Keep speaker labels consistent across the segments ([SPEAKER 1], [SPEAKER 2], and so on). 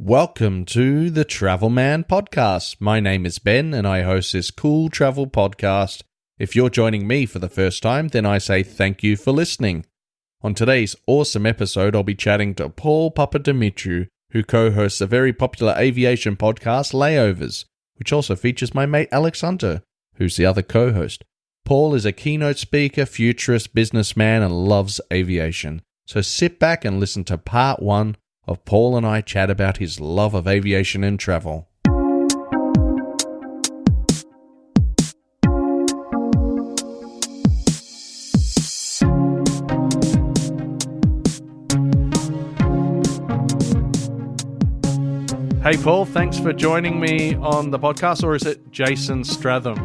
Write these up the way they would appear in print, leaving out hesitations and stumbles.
[SPEAKER 1] Welcome to the Travelman Podcast. My name is Ben and I host this cool travel podcast. If you're joining me for the first time, then I say thank you for listening. On today's awesome episode, I'll be chatting to Paul Papadimitriou, who co-hosts a very popular aviation podcast, Layovers, which also features my mate Alex Hunter, who's the other co-host. Paul is a keynote speaker, futurist, businessman, and loves aviation. So sit back and listen to part 1 of Paul and I chat about his love of aviation and travel. Hey Paul, thanks for joining me on the podcast, or is it Jason Stratham?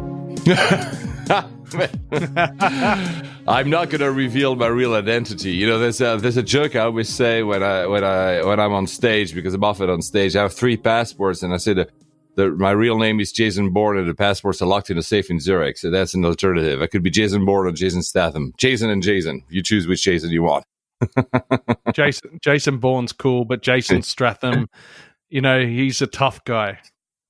[SPEAKER 2] I'm not going to reveal my real identity. You know, there's a joke I always say when I'm on stage, because I'm often on stage. I have 3 passports, and I say that my real name is Jason Bourne, and the passports are locked in a safe in Zurich. So that's an alternative. I could be Jason Bourne or Jason Statham. Jason and Jason. You choose which Jason you want.
[SPEAKER 1] Jason Bourne's cool, but Jason Stratham, you know, he's a tough guy.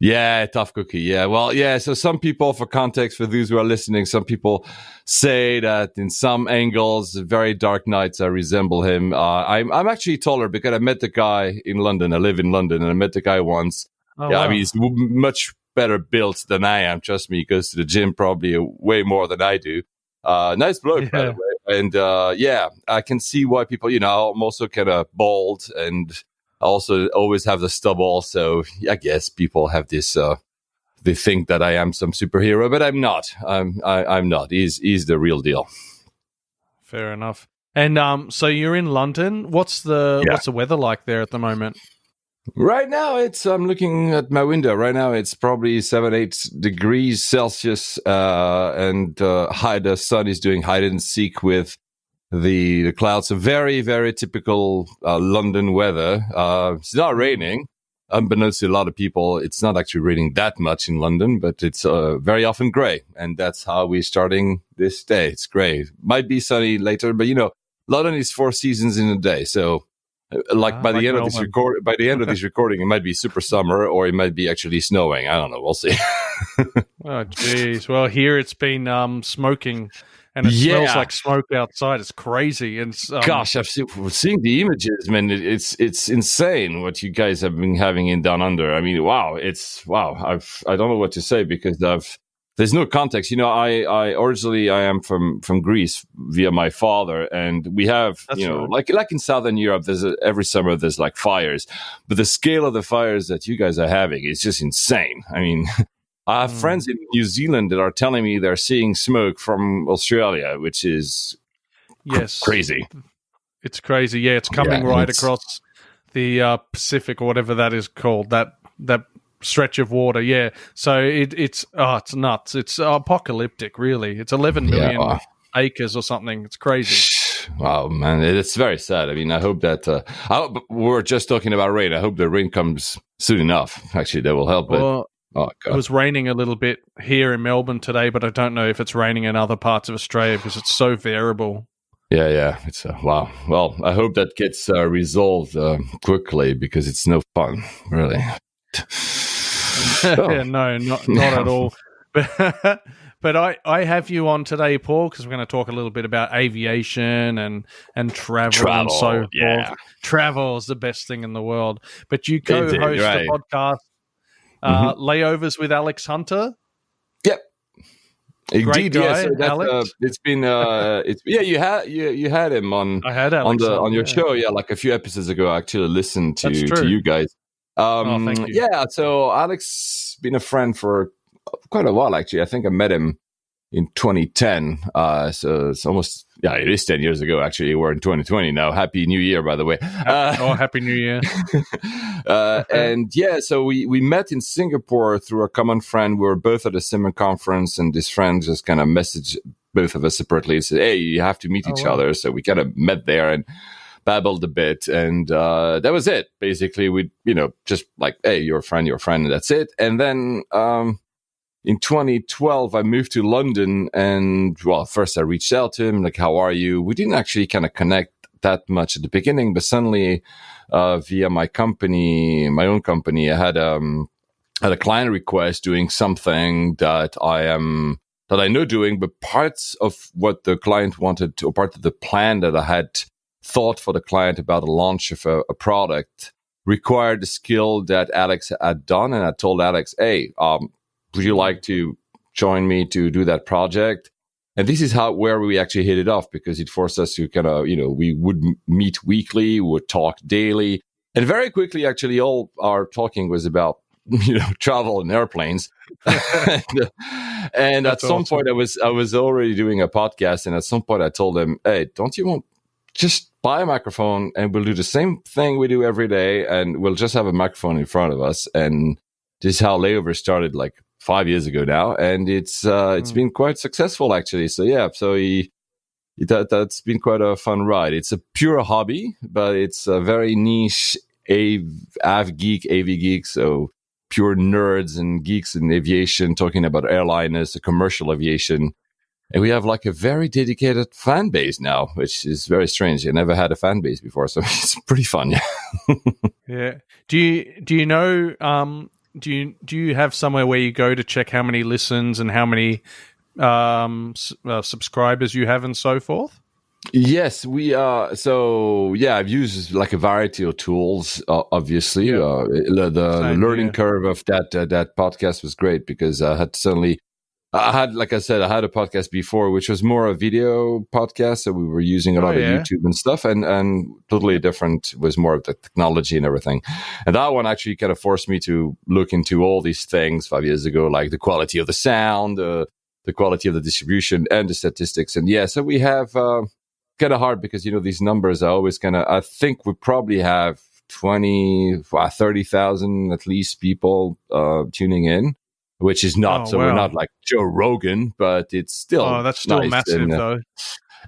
[SPEAKER 2] Yeah, tough cookie. Yeah, well, yeah. So some people, for context, for those who are listening, some people say that in some angles, very dark nights, I resemble him. I'm actually taller because I met the guy in London. I live in London, and I met the guy once.
[SPEAKER 1] Oh,
[SPEAKER 2] yeah,
[SPEAKER 1] wow.
[SPEAKER 2] I mean, he's much better built than I am. Trust me, he goes to the gym probably way more than I do. Nice bloke, by the way. And yeah, I can see why people, you know, I'm also kind of bald, and I also always have the stubble, so I guess people have this. They think that I am some superhero, but I'm not. I'm not. He's the real deal.
[SPEAKER 1] Fair enough. And so you're in London. What's the weather like there at the moment?
[SPEAKER 2] Right now, I'm looking at my window. Right now, it's probably 7-8 degrees Celsius, and the sun is doing hide and seek with the clouds. Are very, very typical London weather. It's not raining. Unbeknownst to a lot of people, it's not actually raining that much in London, but it's very often gray. And that's how we're starting this day. It's gray. Might be sunny later, but you know, London is 4 seasons in a day. So by the end of this recording, it might be super summer, or it might be actually snowing. I don't know. We'll see.
[SPEAKER 1] Oh, geez. Well, here it's been smoking. And it smells like smoke outside. It's crazy. And
[SPEAKER 2] gosh, I've seen the images, man. It's insane what you guys have been having in Down Under. I mean, wow. I don't know what to say, because there's no context. You know, I originally I am from Greece via my father, and we have like in Southern Europe, every summer there's like fires, but the scale of the fires that you guys are having is just insane. I mean. I have friends in New Zealand that are telling me they're seeing smoke from Australia, which is crazy.
[SPEAKER 1] It's crazy. Yeah, it's coming across the Pacific, or whatever that is called, that stretch of water. Yeah, so it's nuts. It's apocalyptic, really. It's 11 million acres or something. It's crazy.
[SPEAKER 2] Wow, man, it's very sad. I mean, I hope that we're just talking about rain. I hope the rain comes soon enough. Actually, that will help.
[SPEAKER 1] Well,
[SPEAKER 2] oh, God.
[SPEAKER 1] It was raining a little bit here in Melbourne today, but I don't know if it's raining in other parts of Australia because it's so variable.
[SPEAKER 2] Yeah. It's wow. Well, I hope that gets resolved quickly, because it's no fun, really.
[SPEAKER 1] Yeah, no, not at all. But I have you on today, Paul, because we're going to talk a little bit about aviation and travel and so forth. Travel is the best thing in the world. But you co-host a podcast. Layovers with Alex Hunter.
[SPEAKER 2] Yep,
[SPEAKER 1] indeed.
[SPEAKER 2] Yeah, so Alex. It's been you had him on.
[SPEAKER 1] I had Alex
[SPEAKER 2] on your show. Yeah, like a few episodes ago. I actually listened to you guys.
[SPEAKER 1] Thank you.
[SPEAKER 2] Yeah, so Alex been a friend for quite a while, actually. I think I met him in 2010. So it's almost, it is 10 years ago, actually. We're in 2020 now. Happy New Year, by the way.
[SPEAKER 1] Happy New Year.
[SPEAKER 2] And yeah, so we met in Singapore through a common friend. We were both at a similar conference, and this friend just kind of messaged both of us separately and said, hey, you have to meet each other. So we kind of met there and babbled a bit, and that was it. Basically, we, just like, hey, you're a friend, and that's it. And then in 2012, I moved to London, and well, first I reached out to him, like, how are you? We didn't actually kind of connect that much at the beginning, but suddenly via my own company, I had a client request doing something that I know doing, but parts of what the client wanted to, or part of the plan that I had thought for the client about the launch of a product required the skill that Alex had done. And I told Alex, hey, would you like to join me to do that project? And this is where we actually hit it off, because it forced us to kind of, we would meet weekly, we would talk daily. And very quickly, actually, all our talking was about, travel and airplanes. and at some point, I was already doing a podcast. And at some point, I told him, hey, don't you want just buy a microphone and we'll do the same thing we do every day. And we'll just have a microphone in front of us. And this is how Layovers started like 5 years ago now. And it's been quite successful, actually. So, yeah, that's been quite a fun ride. It's a pure hobby, but it's a very niche AV geek. So pure nerds and geeks in aviation, talking about airliners, the commercial aviation. And we have like a very dedicated fan base now, which is very strange. I never had a fan base before, so it's pretty fun. Yeah.
[SPEAKER 1] Yeah. Do you know? Do you have somewhere where you go to check how many listens and how many subscribers you have and so forth?
[SPEAKER 2] Yes, we so yeah, I've used like a variety of tools. Obviously, the learning curve of that podcast was great, because I had, like I said, I had a podcast before, which was more a video podcast. So we were using a lot of YouTube and stuff, and totally different, was more of the technology and everything. And that one actually kind of forced me to look into all these things 5 years ago, like the quality of the sound, the quality of the distribution, and the statistics. And yeah, so we have kind of hard, because, these numbers are always I think we probably have 30,000 at least people tuning in. Which is not, we're not like Joe Rogan, but it's still
[SPEAKER 1] that's still
[SPEAKER 2] nice.
[SPEAKER 1] Massive, though.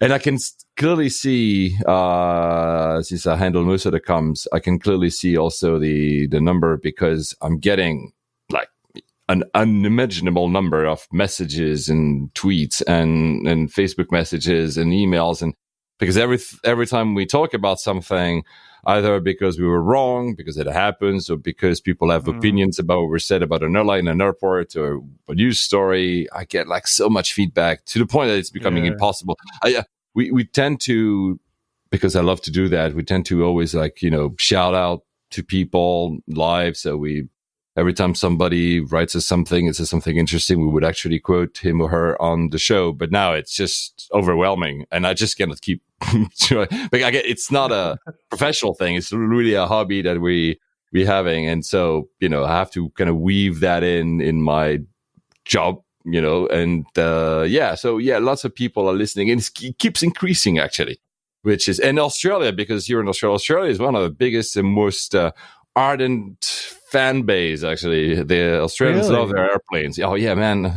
[SPEAKER 2] And I can clearly see, since I handle most of the comms, I can clearly see also the number, because I'm getting like an unimaginable number of messages and tweets and Facebook messages and emails, and because every time we talk about something, either because we were wrong, because it happens, or because people have opinions about what we said about an airline, an airport, or a news story, I get like so much feedback to the point that it's becoming impossible. We tend to, because I love to do that, we tend to always shout out to people live. So every time somebody writes us something, it says something interesting, we would actually quote him or her on the show. But now it's just overwhelming, and I just cannot keep. It's not a professional thing; it's really a hobby that we having, and so I have to kind of weave that in my job, and lots of people are listening, and it keeps increasing actually, which is in Australia, because here in Australia is one of the biggest and most ardent fan base. Actually, the Australians love their airplanes. Oh yeah, man,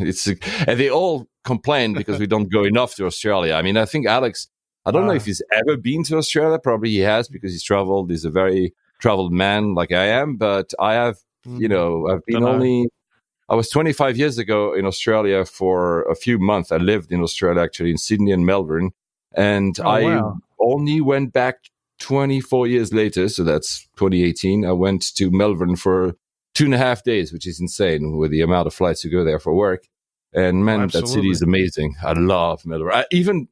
[SPEAKER 2] and they all complain because we don't go enough to Australia. I mean, I think Alex, I don't know if he's ever been to Australia. Probably he has, because he's traveled. He's a very traveled man like I am, but I have, I've been I was 25 years ago in Australia for a few months. I lived in Australia, actually, in Sydney and Melbourne. And I only went back 24 years later. So that's 2018. I went to Melbourne for 2.5 days, which is insane with the amount of flights to go there for work. And man, that city is amazing. I love Melbourne. Even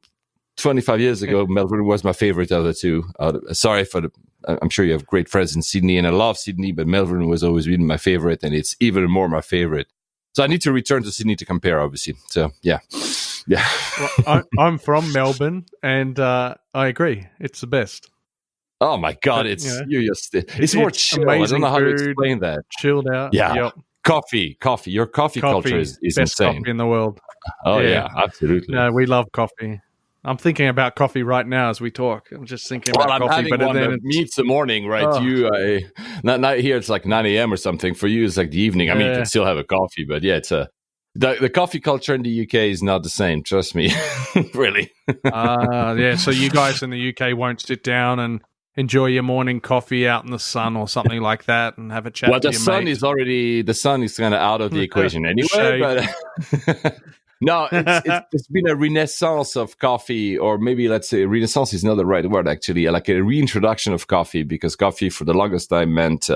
[SPEAKER 2] 25 years ago, Melbourne was my favorite of the two. Sorry for I'm sure you have great friends in Sydney, and I love Sydney, but Melbourne was always been my favorite, and it's even more my favorite. So I need to return to Sydney to compare, obviously. So yeah.
[SPEAKER 1] Well, I'm from Melbourne, and I agree, it's the best.
[SPEAKER 2] Oh my God, it's more chill. I don't know how to explain that.
[SPEAKER 1] Chilled out.
[SPEAKER 2] Yeah. Yep. Coffee. Your coffee culture is
[SPEAKER 1] best
[SPEAKER 2] insane.
[SPEAKER 1] Coffee in the world.
[SPEAKER 2] Oh yeah, absolutely.
[SPEAKER 1] No, we love coffee. I'm thinking about coffee right now as we talk. I'm just thinking about coffee.
[SPEAKER 2] I'm having one that meets the morning, right? Oh. Not here. It's like 9 a.m. or something. For you, it's like the evening. I mean, you can still have a coffee, but yeah, it's the coffee culture in the UK is not the same. Trust me, really.
[SPEAKER 1] So you guys in the UK won't sit down and enjoy your morning coffee out in the sun or something like that and have a chat.
[SPEAKER 2] Well, the sun is kind of out of the equation anyway. But No, it's been a renaissance of coffee, or maybe let's say renaissance is not the right word, actually, like a reintroduction of coffee, because coffee for the longest time meant,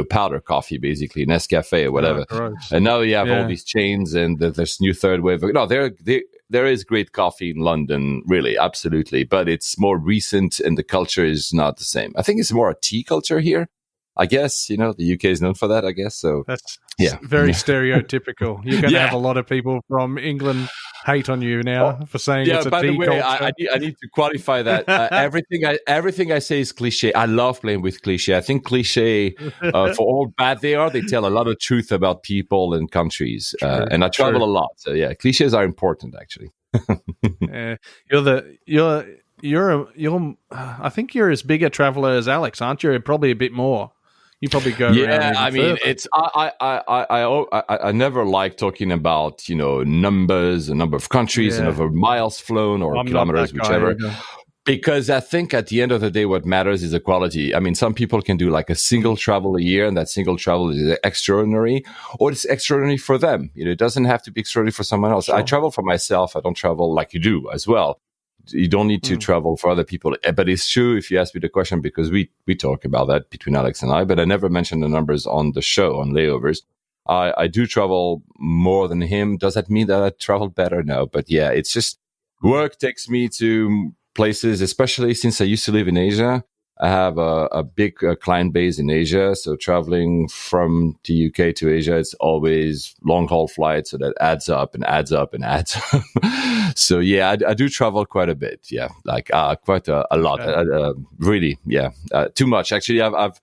[SPEAKER 2] powder coffee, basically, Nescafe or whatever. And now you have all these chains and there's new third wave. No, there is great coffee in London, really, absolutely. But it's more recent and the culture is not the same. I think it's more a tea culture here. I guess, the UK is known for that, I guess. So
[SPEAKER 1] that's very stereotypical. You're going to have a lot of people from England hate on you now for saying it's a tea culture.
[SPEAKER 2] I need to qualify that. Everything I say is cliche. I love playing with cliche. I think cliche, for all bad they are, they tell a lot of truth about people and countries. And I travel a lot. So yeah, cliches are important, actually.
[SPEAKER 1] I think you're as big a traveler as Alex, aren't you? Probably a bit more. You probably go.
[SPEAKER 2] Yeah, I mean, it's I never like talking about numbers, a number of countries, a number of miles flown or kilometers, whichever. Because I think at the end of the day, what matters is the quality. I mean, some people can do like a single travel a year, and that single travel is extraordinary, or it's extraordinary for them. It doesn't have to be extraordinary for someone else. Sure. I travel for myself. I don't travel like you do as well. You don't need to travel for other people. But it's true if you ask me the question, because we talk about that between Alex and I, but I never mentioned the numbers on the show, on Layovers. I do travel more than him. Does that mean that I travel better? No. But yeah, it's just work takes me to places, especially since I used to live in Asia. I have a big client base in Asia. So traveling from the UK to Asia, it's always long haul flights. So that adds up and adds up and adds up. So yeah, I do travel quite a bit. Yeah. Like, quite a lot. Really. Yeah. Too much. Actually, I've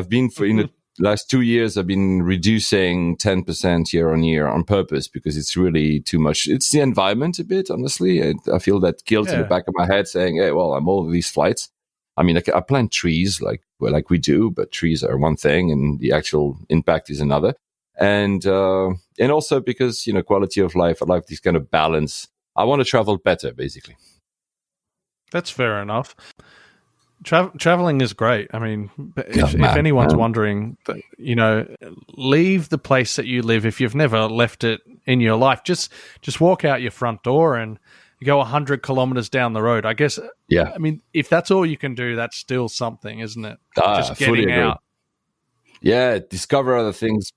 [SPEAKER 2] been in the last 2 years, I've been reducing 10% year on year on purpose, because it's really too much. It's the environment a bit, honestly. I feel that guilt in the back of my head saying, hey, well, I'm all of these flights. I mean, I plant trees like we do, but trees are one thing and the actual impact is another. And also because, quality of life, I like this kind of balance. I want to travel better, basically.
[SPEAKER 1] That's fair enough. Traveling is great. I mean, if anyone's wondering, leave the place that you live. If you've never left it in your life, just walk out your front door and go 100 kilometers down the road. I guess. Yeah. I mean, if that's all you can do, that's still something, isn't it? Just getting out.
[SPEAKER 2] Yeah, discover other things.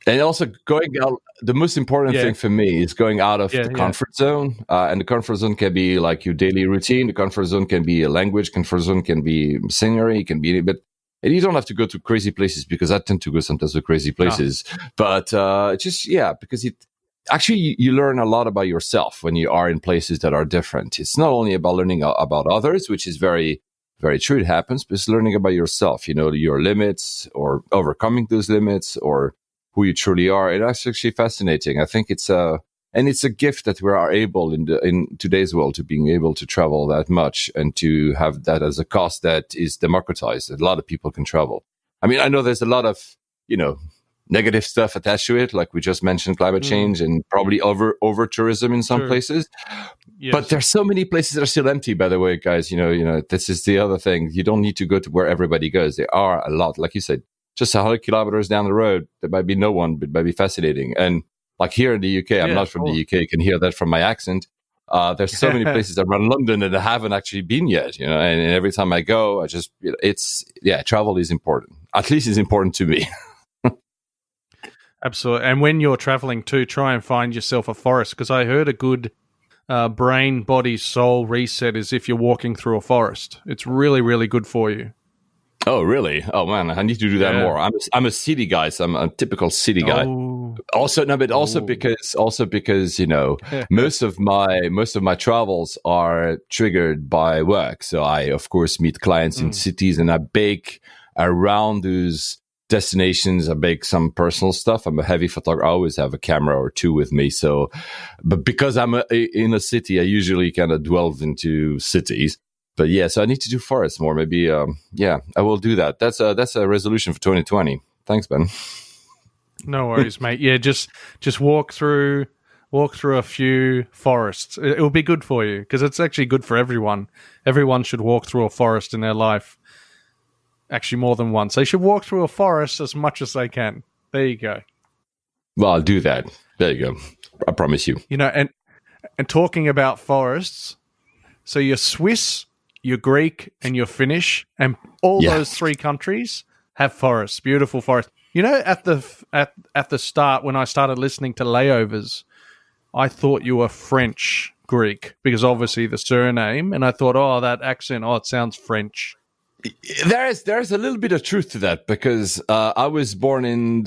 [SPEAKER 2] And also going out, the most important thing for me is going out of the comfort zone. And the comfort zone can be like your daily routine. The comfort zone can be a language. Comfort zone can be scenery. It can be, and you don't have to go to crazy places, because I tend to go sometimes to crazy places. But because actually you learn a lot about yourself when you are in places that are different. It's not only about learning about others, which is very, very true. It happens, but it's learning about yourself, your limits or overcoming those limits or who you truly are. And that's actually fascinating. I think it's a gift that we are able in today's world to being able to travel that much and to have that as a cost that is democratized. A lot of people can travel. I mean, I know there's a lot of, negative stuff attached to it, like we just mentioned, climate change and probably over tourism in some places. Yes. But there's so many places that are still empty, by the way, guys. This is the other thing. You don't need to go to where everybody goes. There are a lot, like you said, just 100 kilometers down the road. There might be no one, but it might be fascinating. And like here in the UK, I'm not from the UK. You can hear that from my accent. There's so many places around London that I haven't actually been yet, and every time I go, I just, travel is important. At least it's important to me.
[SPEAKER 1] Absolutely. And when you're traveling too, try and find yourself a forest, because I heard a good brain, body, soul reset is if you're walking through a forest. It's really, really good for you.
[SPEAKER 2] Oh, really? Oh, man, I need to do that more. I'm a city guy, so I'm a typical city guy. Also because most of my travels are triggered by work. So I, of course, meet clients in cities, and I bake around those destinations. I bake some personal stuff. I'm a heavy photographer. I always have a camera or two with me. So, but because I'm in a city, I usually kind of delve into cities. But so I need to do forests more. Maybe, I will do that. That's a resolution for 2020. Thanks, Ben.
[SPEAKER 1] No worries, mate. Yeah, just walk through a few forests. It will be good for you, because it's actually good for everyone. Everyone should walk through a forest in their life. Actually, more than once. They should walk through a forest as much as they can. There you go.
[SPEAKER 2] Well, I'll do that. There you go. I promise you.
[SPEAKER 1] You know, and talking about forests, so you're Swiss, you're Greek, and you're Finnish, and all those three countries have forests, beautiful forests. You know, at the start when I started listening to Layovers, I thought you were French Greek because obviously the surname, and I thought, oh, that accent, it sounds French.
[SPEAKER 2] There's a little bit of truth to that because I was born in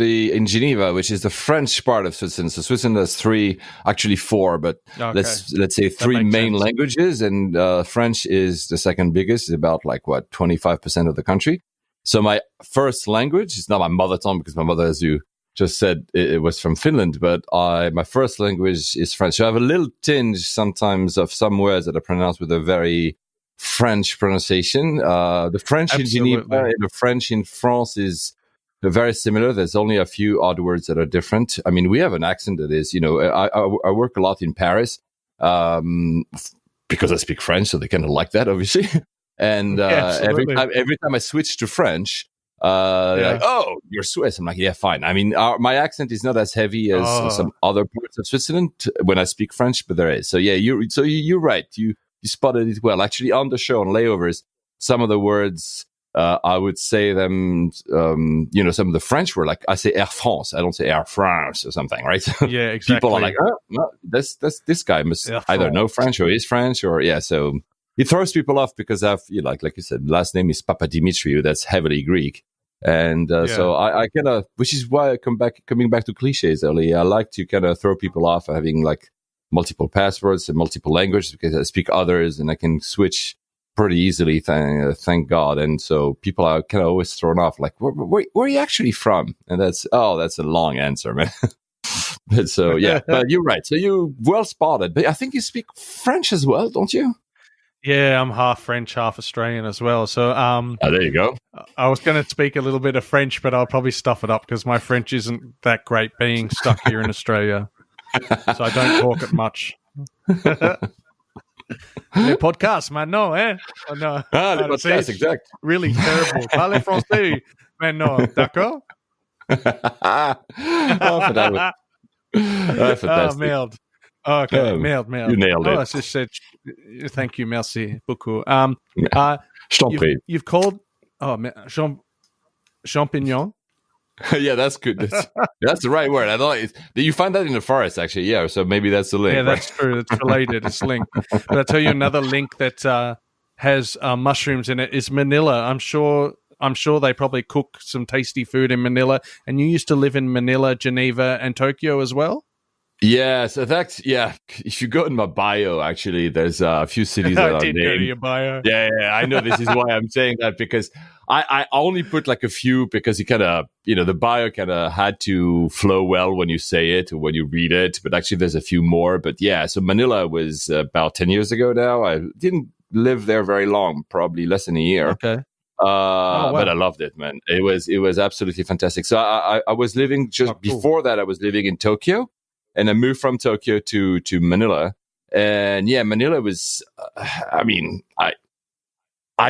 [SPEAKER 2] Geneva, which is the French part of Switzerland. So Switzerland has four, but let's say three main languages, and French is the second biggest. It's about 25% of the country. So my first language is not my mother tongue because my mother, as you just said, it was from Finland, but my first language is French. So I have a little tinge sometimes of some words that are pronounced with a very French pronunciation. The French in Geneva and the French in France is very similar. There's only a few odd words that are different. I mean, we have an accent that is, I work a lot in Paris because I speak French, so they kind of like that, obviously. And every time I switch to French, they're like, "Oh, you're Swiss." I'm like, "Yeah, fine." I mean, my accent is not as heavy as some other parts of Switzerland when I speak French, but there is. So yeah, you're right. You spotted it well. Actually, on the show on Layovers, some of the words I would say them. Some of the French were like I say Air France. I don't say Air France or something, right?
[SPEAKER 1] Yeah, exactly.
[SPEAKER 2] People are like, "Oh, no, this guy must either know French or is French or yeah." So it throws people off because I've like you said, last name is Papadimitriou. That's heavily Greek. And so I kind of, which is why coming back to cliches earlier, I like to kind of throw people off having multiple passwords and multiple languages because I speak others and I can switch pretty easily, thank God. And so people are kind of always thrown off, like, where are you actually from? And that's a long answer, man. But so, yeah, but you're right. So you well spotted, but I think you speak French as well, don't you?
[SPEAKER 1] Yeah, I'm half French, half Australian as well. So,
[SPEAKER 2] there you go.
[SPEAKER 1] I was going to speak a little bit of French, but I'll probably stuff it up because my French isn't that great being stuck here in Australia. So I don't talk it much. Les podcasts, maintenant, eh? Oh, no.
[SPEAKER 2] Les podcasts, exact.
[SPEAKER 1] Really terrible. Parlez français, maintenant, d'accord?
[SPEAKER 2] Fantastic.
[SPEAKER 1] Oh, merde. Okay, merde.
[SPEAKER 2] You nailed it.
[SPEAKER 1] I just said, thank you, merci beaucoup.
[SPEAKER 2] Je t'en prie.
[SPEAKER 1] You've called champignon.
[SPEAKER 2] Yeah, that's good. That's the right word. I thought you find that in the forest, actually. Yeah, so maybe that's the link.
[SPEAKER 1] Yeah, that's true. It's related. It's linked. But I'll tell you another link that has mushrooms in it is Manila. I'm sure they probably cook some tasty food in Manila. And you used to live in Manila, Geneva, and Tokyo as well?
[SPEAKER 2] Yeah, so if you go in my bio, actually, there's a few cities that
[SPEAKER 1] I
[SPEAKER 2] are
[SPEAKER 1] did
[SPEAKER 2] named.
[SPEAKER 1] go to your bio.
[SPEAKER 2] Yeah, I know this is why I'm saying that because I only put a few because you kind of, the bio kind of had to flow well when you say it or when you read it. But actually, there's a few more. But yeah, so Manila was about 10 years ago now. I didn't live there very long, probably less than a year.
[SPEAKER 1] Okay.
[SPEAKER 2] Wow. But I loved it, man. It was absolutely fantastic. So I was living before that, I was living in Tokyo. And I moved from Tokyo to Manila. And yeah, Manila was, I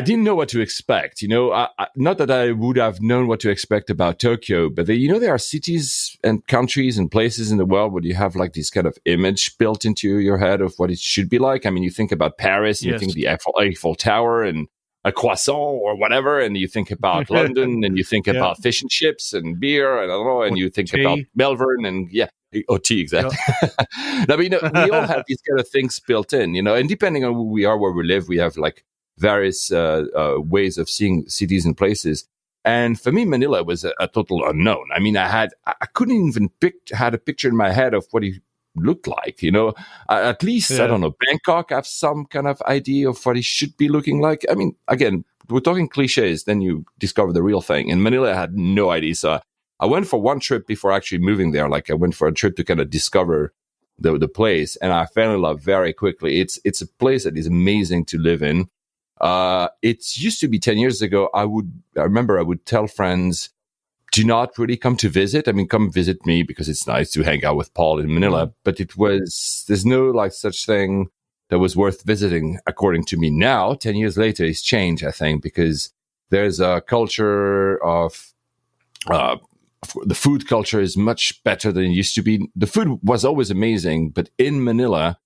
[SPEAKER 2] didn't know what to expect. Not that I would have known what to expect about Tokyo, but there are cities and countries and places in the world where you have this kind of image built into your head of what it should be like. I mean, you think about Paris, and you think the Eiffel Tower and a croissant or whatever, and you think about London, and you think about fish and chips and beer, and I don't know, and you think about Melbourne, and tea, exactly. Now, we all have these kind of things built in, and depending on who we are, where we live, we have various ways of seeing cities and places. And for me, Manila was a total unknown. I mean, I couldn't even had a picture in my head of what he looked like, at least, I don't know, Bangkok have some kind of idea of what he should be looking like. I mean, again, we're talking cliches, then you discover the real thing. In Manila, I had no idea. So I went for one trip before actually moving there. I went for a trip to kind of discover the place, and I fell in love very quickly. It's a place that is amazing to live in. It used to be 10 years ago. I remember I would tell friends, do not really come to visit. I mean, come visit me because it's nice to hang out with Paul in Manila. But there's no such thing that was worth visiting, according to me. Now, 10 years later, it's changed, I think, because there's a culture of the food culture is much better than it used to be. The food was always amazing, but in Manila,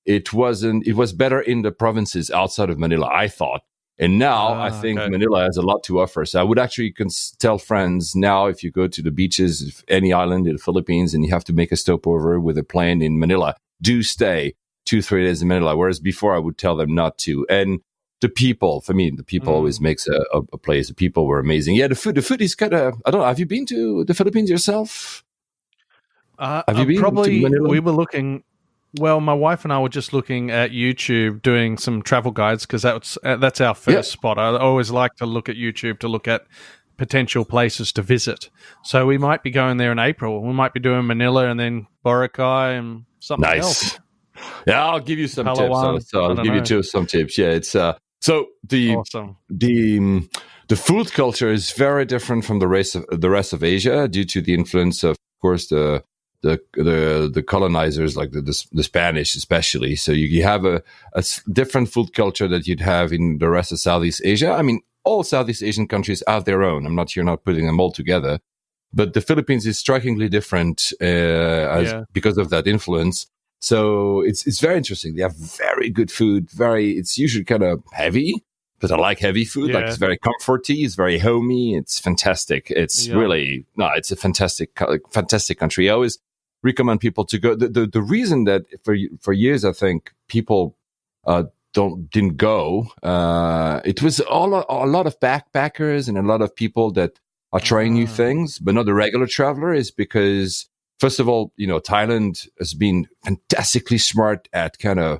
[SPEAKER 2] it wasn't. It was better in the provinces outside of Manila, I thought. And now I think Manila has a lot to offer. So I would actually tell friends now, if you go to the beaches of any island in the Philippines and you have to make a stopover with a plane in Manila, do stay 2-3 days in Manila. Whereas before I would tell them not to. And the people, for me, the people always makes a place. The people were amazing. Yeah, the food is kind of, I don't know. Have you been to the Philippines yourself?
[SPEAKER 1] Have you been to Manila? We were looking. Well, my wife and I were just looking at YouTube, doing some travel guides, because that's our first spot. I always like to look at YouTube to look at potential places to visit. So we might be going there in April. We might be doing Manila and then Boracay and something else.
[SPEAKER 2] Yeah, I'll give you some tips. So I'll give you some tips. Yeah, it's so the food culture is very different from the rest of Asia due to the influence of course, the colonizers, like the Spanish especially. So you have a different food culture that you'd have in the rest of Southeast Asia. I mean, all Southeast Asian countries have their own. You're not putting them all together, but the Philippines is strikingly different because of that influence. So it's very interesting. They have very good food. It's usually kind of heavy, but I like heavy food. Like it's very comforty. It's very homey. It's fantastic. It's it's a fantastic country. I always recommend people to go. The reason that for years I think people didn't go. It was a lot of backpackers and a lot of people that are trying new things, but not the regular traveler. Is because first of all, Thailand has been fantastically smart at kind of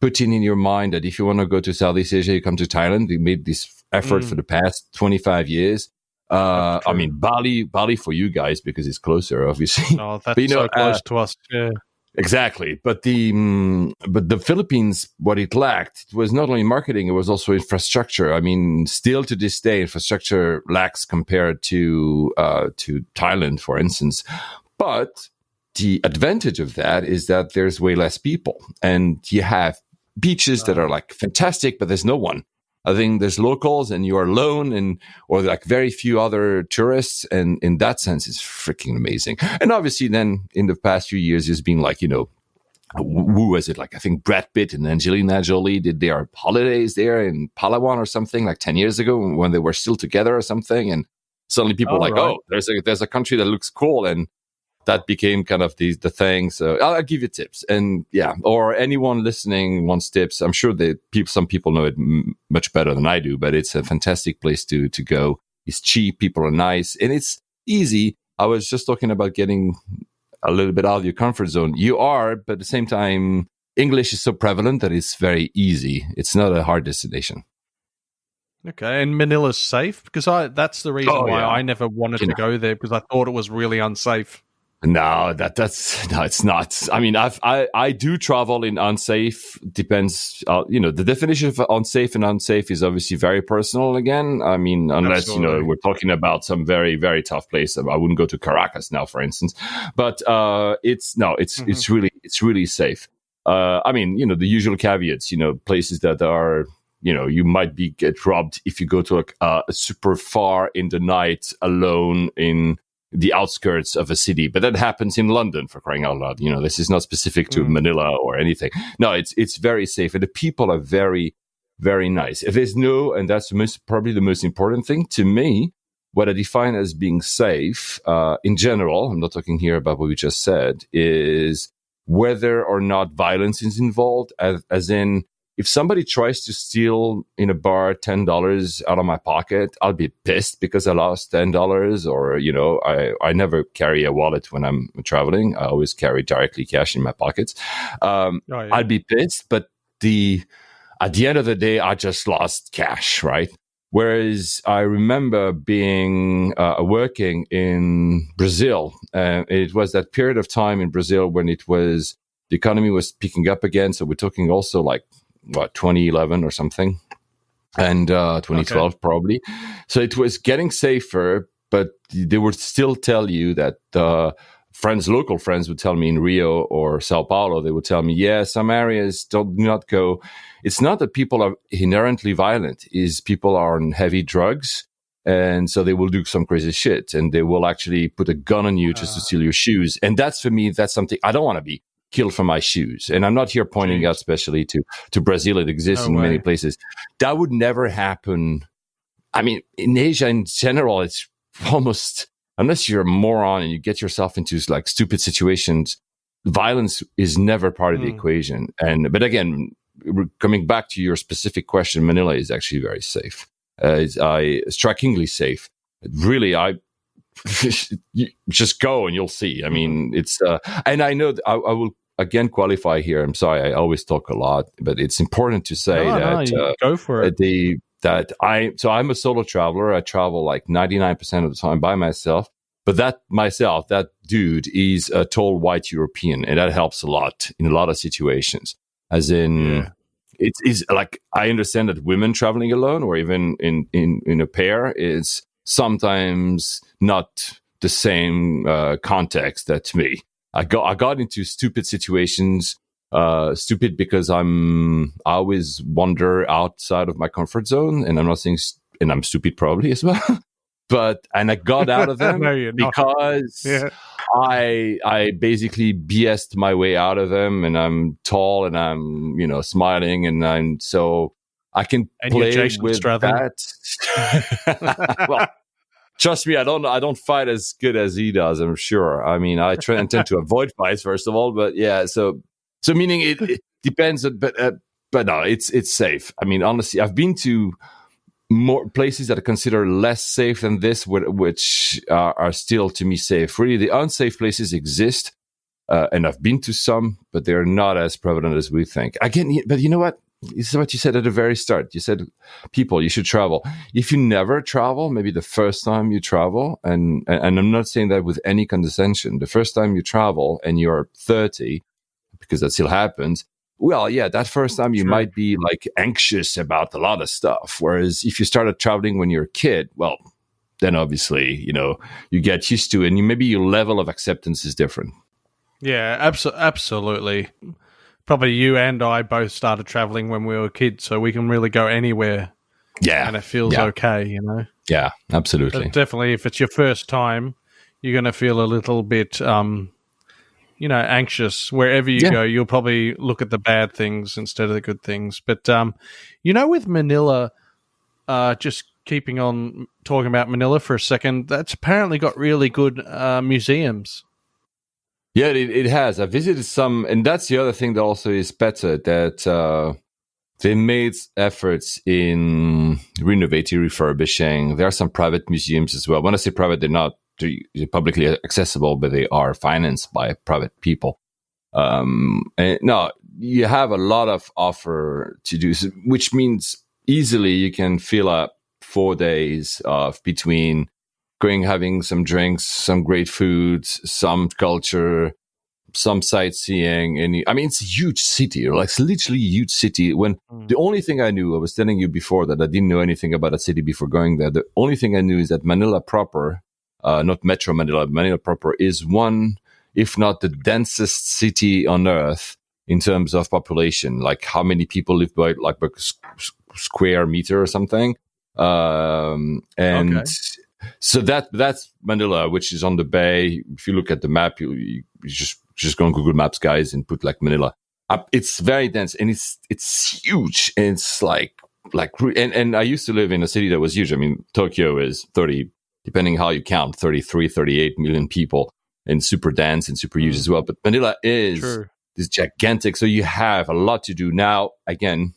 [SPEAKER 2] putting in your mind that if you want to go to Southeast Asia, you come to Thailand. They made this effort for the past 25 years. I mean, Bali for you guys because it's closer, obviously.
[SPEAKER 1] Oh, that's so close to us. Yeah.
[SPEAKER 2] Exactly. But the Philippines, what it lacked, it was not only marketing, it was also infrastructure. I mean, still to this day, infrastructure lacks compared to Thailand, for instance. But the advantage of that is that there's way less people and you have beaches that are like fantastic, but there's no one. I think there's locals and you're alone or like very few other tourists. And in that sense, it's freaking amazing. And obviously then in the past few years, there's been like, who was it? Like, I think Brad Pitt and Angelina Jolie did their holidays there in Palawan or something like 10 years ago when they were still together or something. And suddenly people were like, right. There's a country that looks cool. And that became kind of the thing. So I'll give you tips. And or anyone listening wants tips. I'm sure that some people know it much better than I do, but it's a fantastic place to go. It's cheap. People are nice and it's easy. I was just talking about getting a little bit out of your comfort zone. You are, but at the same time, English is so prevalent that it's very easy. It's not a hard destination.
[SPEAKER 1] Okay, and Manila's safe? Because that's the reason why I never wanted to go there, because I thought it was really unsafe.
[SPEAKER 2] No, it's not. I mean, I do travel in unsafe. Depends, the definition of unsafe is obviously very personal again. I mean, unless, we're talking about some very, very tough place. I wouldn't go to Caracas now, for instance, but, it's really safe. I mean, the usual caveats, places that are, you might get robbed if you go to a super far in the night alone in the outskirts of a city, but that happens in London, for crying out loud. This is not specific to Manila or anything. No, it's very safe, and the people are very, very nice. If there's and that's probably the most important thing to me. What I define as being safe, in general, I'm not talking here about what we just said, is whether or not violence is involved, as in, if somebody tries to steal in a bar $10 out of my pocket, I'll be pissed because I lost $10. Or, I never carry a wallet when I'm traveling. I always carry directly cash in my pockets. I'd be pissed, but at the end of the day, I just lost cash, right? Whereas I remember being working in Brazil. It was that period of time in Brazil when the economy was picking up again. So we're talking also like 2011 or something, and 2012 probably. So it was getting safer, but they would still tell you that local friends would tell me in Rio or Sao Paulo, they would tell me, some areas do not go. It's not that people are inherently violent, is people are on heavy drugs. And so they will do some crazy shit, and they will actually put a gun on you just to steal your shoes. And that's, for me, that's something I don't want to be killed for my shoes. And I'm not here pointing out especially to Brazil. It exists in many places. That would never happen. I mean, in Asia in general, it's almost, unless you're a moron and you get yourself into like stupid situations, violence is never part of the equation. But again, coming back to your specific question, Manila is actually very safe. Strikingly safe. Really, you just go and you'll see. I mean, it's and I know I will again qualify here. I'm sorry, I always talk a lot, but it's important to say
[SPEAKER 1] go for it.
[SPEAKER 2] I'm a solo traveler. I travel like 99% of the time by myself. But that dude is a tall white European, and that helps a lot in a lot of situations. As in, it's like, I understand that women traveling alone or even in a pair is sometimes not the same context that me. I got into stupid situations, stupid because I always wander outside of my comfort zone, and I'm not saying, and I'm stupid probably as well. And I got out of them because I basically BS'd my way out of them, and I'm tall and I'm, smiling, and so I can play with that. Well, trust me, I don't fight as good as he does, I'm sure. I mean, I tend to avoid fights, first of all, but yeah, so meaning it depends, but no, it's safe. I mean, honestly, I've been to more places that are considered less safe than this, which are still to me safe. Really, the unsafe places exist, and I've been to some, but they're not as prevalent as we think. Again, but you know what? This is what you said at the very start. You said, people, you should travel. If you never travel, maybe the first time you travel, and I'm not saying that with any condescension, the first time you travel and you're 30, because that still happens, well, yeah, that first time you might be like anxious about a lot of stuff. Whereas if you started traveling when you're a kid, well, then obviously, you get used to it, and maybe your level of acceptance is different.
[SPEAKER 1] Yeah, absolutely. Probably you and I both started traveling when we were kids, so we can really go anywhere.
[SPEAKER 2] Yeah.
[SPEAKER 1] And it feels okay,
[SPEAKER 2] Yeah, absolutely.
[SPEAKER 1] But definitely, if it's your first time, you're going to feel a little bit anxious. Wherever you go, you'll probably look at the bad things instead of the good things. But, with Manila, just keeping on talking about Manila for a second, that's apparently got really good museums.
[SPEAKER 2] Yeah, it has. I visited some, and that's the other thing that also is better, that they made efforts in renovating, refurbishing. There are some private museums as well. When I say private, they're not publicly accessible, but they are financed by private people. And no, you have a lot of offer to do, which means easily you can fill up 4 days of between going, having some drinks, some great foods, some culture, some sightseeing. And I mean, it's a huge city, like it's literally a huge city. When the only thing I knew, I was telling you before that I didn't know anything about a city before going there. The only thing I knew is that Manila proper, not Metro Manila, Manila proper is one, if not the densest city on earth in terms of population. Like how many people live by like a square meter or something. So that's Manila, which is on the bay. If you look at the map, you just go on Google Maps, guys, and put like Manila. It's very dense, and it's huge. And it's like and I used to live in a city that was huge. I mean, Tokyo is 30, depending how you count, 33, 38 million people, and super dense and super huge as well. But Manila is this gigantic, so you have a lot to do. Now, again,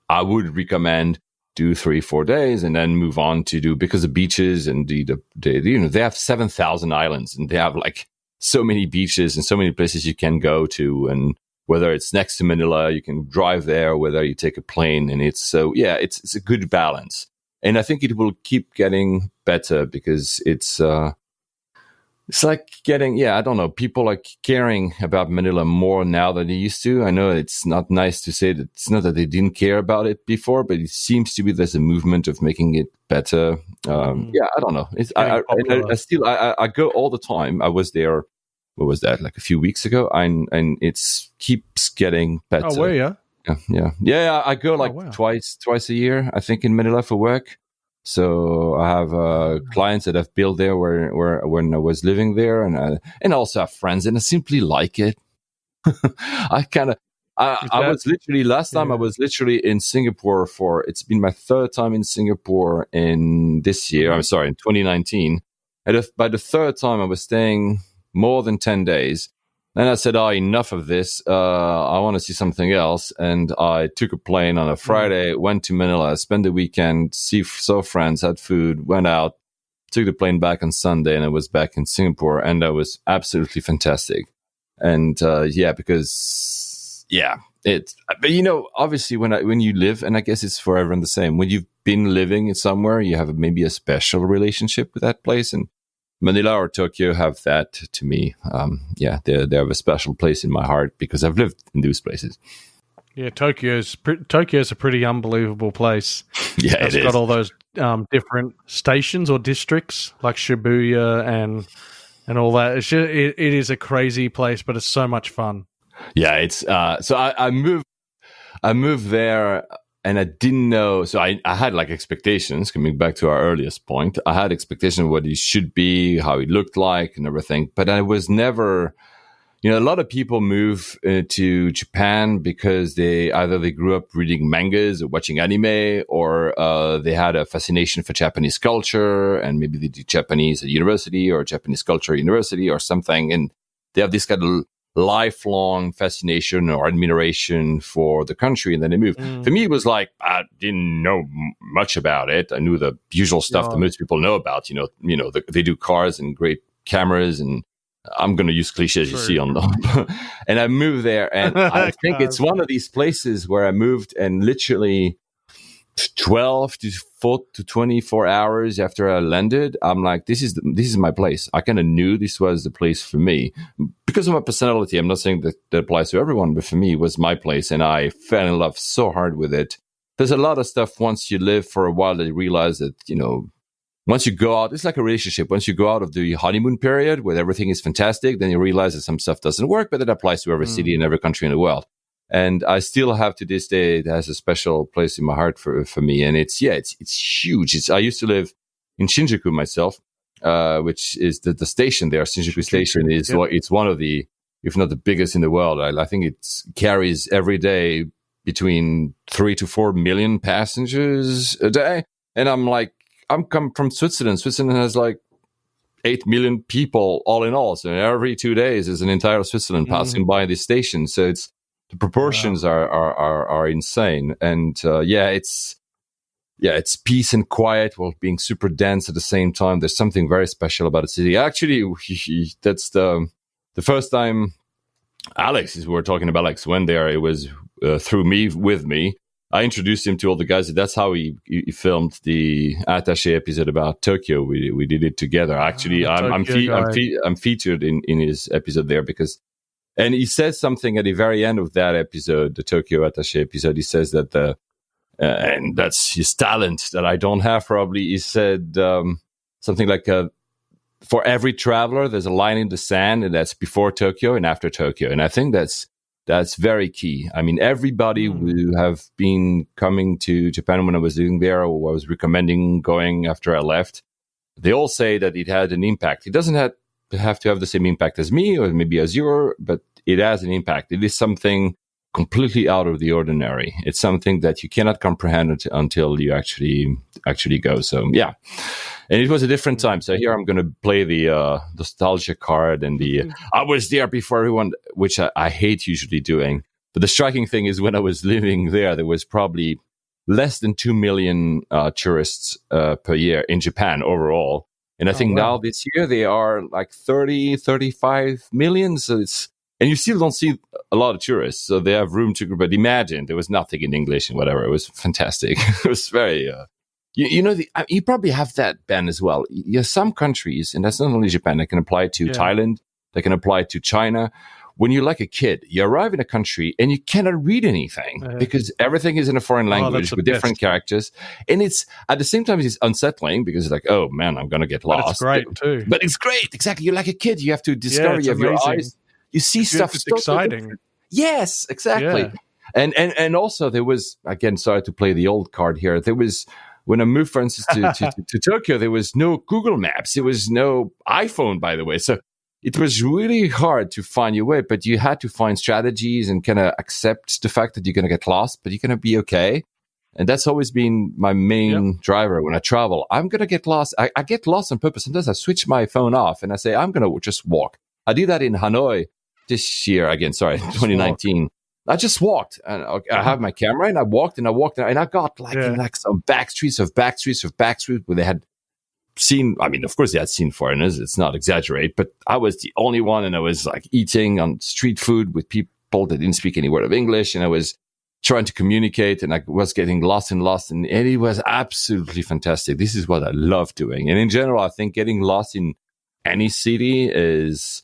[SPEAKER 2] I would recommend do 3-4 days and then move on to do, because the beaches and they have 7,000 islands, and they have like so many beaches and so many places you can go to. And whether it's next to Manila, you can drive there, whether you take a plane, and it's a good balance. And I think it will keep getting better, because it's like getting, I don't know, people like caring about Manila more now than they used to. I know it's not nice to say that it's not that they didn't care about it before, but it seems to be there's a movement of making it better. I don't know. I go all the time. I was there, what was that, like a few weeks ago? And it keeps getting better.
[SPEAKER 1] Oh, were you?
[SPEAKER 2] Yeah. I go like twice a year, I think, in Manila for work. So I have clients that I've built there where when I was living there, and also have friends, and I simply like it. I was literally last time I was literally in Singapore it's been my third time in Singapore in this year. I'm sorry, in 2019. And by the third time I was staying more than 10 days. And I said, enough of this. I want to see something else. And I took a plane on a Friday, went to Manila, spent the weekend, saw friends, had food, went out, took the plane back on Sunday, and I was back in Singapore. And that was absolutely fantastic. And but obviously when you live, and I guess it's for everyone the same, when you've been living somewhere, you have maybe a special relationship with that place. And Manila or Tokyo have that to me. They have a special place in my heart because I've lived in those places.
[SPEAKER 1] Yeah, Tokyo's a pretty unbelievable place.
[SPEAKER 2] Yeah,
[SPEAKER 1] it's got all those different stations or districts like Shibuya and all that. It's just, it is a crazy place, but it's so much fun.
[SPEAKER 2] Yeah, it's so I moved there. And I didn't know, so I had like expectations, coming back to our earliest point. I had expectations of what it should be, how it looked like and everything. But I was never, a lot of people move to Japan because they grew up reading mangas or watching anime, or they had a fascination for Japanese culture, and maybe they did Japanese at university or Japanese culture at university or something. And they have this kind of lifelong fascination or admiration for the country, and then they moved. For me, it was like I didn't know much about it. I knew the usual stuff that most people know about. They do cars and great cameras, and I'm going to use cliches you see on them. And I moved there, and I think it's one of these places where I moved, and literally 12 to 24 hours after I landed, I'm like, this is my place. I kind of knew this was the place for me because of my personality. I'm not saying that applies to everyone, but for me, it was my place, and I fell in love so hard with it. There's a lot of stuff once you live for a while that you realize that, once you go out, it's like a relationship. Once you go out of the honeymoon period where everything is fantastic, then you realize that some stuff doesn't work, but it applies to every city and every country in the world. And I still have to this day, it has a special place in my heart for me. And it's huge. I used to live in Shinjuku myself, which is the station there. Shinjuku Station is it's one of the, if not the biggest in the world. I think it carries every day between 3 to 4 million passengers a day. And I'm come from Switzerland. Switzerland has like 8 million people all in all. So every 2 days is an entire Switzerland passing by this station. So the proportions are insane. And it's peace and quiet while being super dense at the same time. There's something very special about the city. Actually, that's the first time Alex, we were talking about Alex went there, it was through me, with me. I introduced him to all the guys. That's how he filmed the Attaché episode about Tokyo. We did it together. Actually, I'm featured in his episode there and he says something at the very end of that episode, the Tokyo Attaché episode. He says that and that's his talent that I don't have probably. He said something like, for every traveler, there's a line in the sand, and that's before Tokyo and after Tokyo. And I think that's very key. I mean, everybody who have been coming to Japan when I was living there, or I was recommending going after I left, they all say that it had an impact. It doesn't have to have the same impact as me or maybe as you, but it has an impact. It is something completely out of the ordinary. It's something that you cannot comprehend until you actually go. So yeah, and it was a different time. So here I'm going to play the nostalgia card and I was there before everyone, which I hate usually doing. But the striking thing is when I was living there was probably less than 2 million tourists per year in Japan overall. And I think now this year they are like 35 million. So and you still don't see a lot of tourists. So they have room to grow. But imagine there was nothing in English and whatever. It was fantastic. It was very, you probably have that, Ben, as well. There's some countries, and that's not only Japan, that can apply to Thailand, that can apply to China. When you're like a kid, you arrive in a country and you cannot read anything because everything is in a foreign language with different characters. And it's at the same time, it's unsettling because it's like, oh man, I'm going to get lost.
[SPEAKER 1] It's great too.
[SPEAKER 2] But it's great. Exactly. You're like a kid. You have to discover, you have your eyes. You see stuff.
[SPEAKER 1] It's exciting.
[SPEAKER 2] Yes, exactly. Yeah. And also there was, again, sorry to play the old card here. There was when I moved, for instance, to Tokyo, there was no Google Maps. There was no iPhone, by the way. So it was really hard to find your way, but you had to find strategies and kind of accept the fact that you're going to get lost, but you're going to be okay. And that's always been my main driver when I travel. I'm going to get lost. I get lost on purpose. Sometimes I switch my phone off and I say, I'm going to just walk. I did that in Hanoi this year again. Sorry, 2019. I just walked, and I have my camera, and I walked, and I got like some back streets where they had seen. I mean, of course, they had seen foreigners. It's not exaggerate, but I was the only one, and I was like eating on street food with people that didn't speak any word of English, and I was trying to communicate, and I was getting lost, and it was absolutely fantastic. This is what I love doing, and in general, I think getting lost in any city is.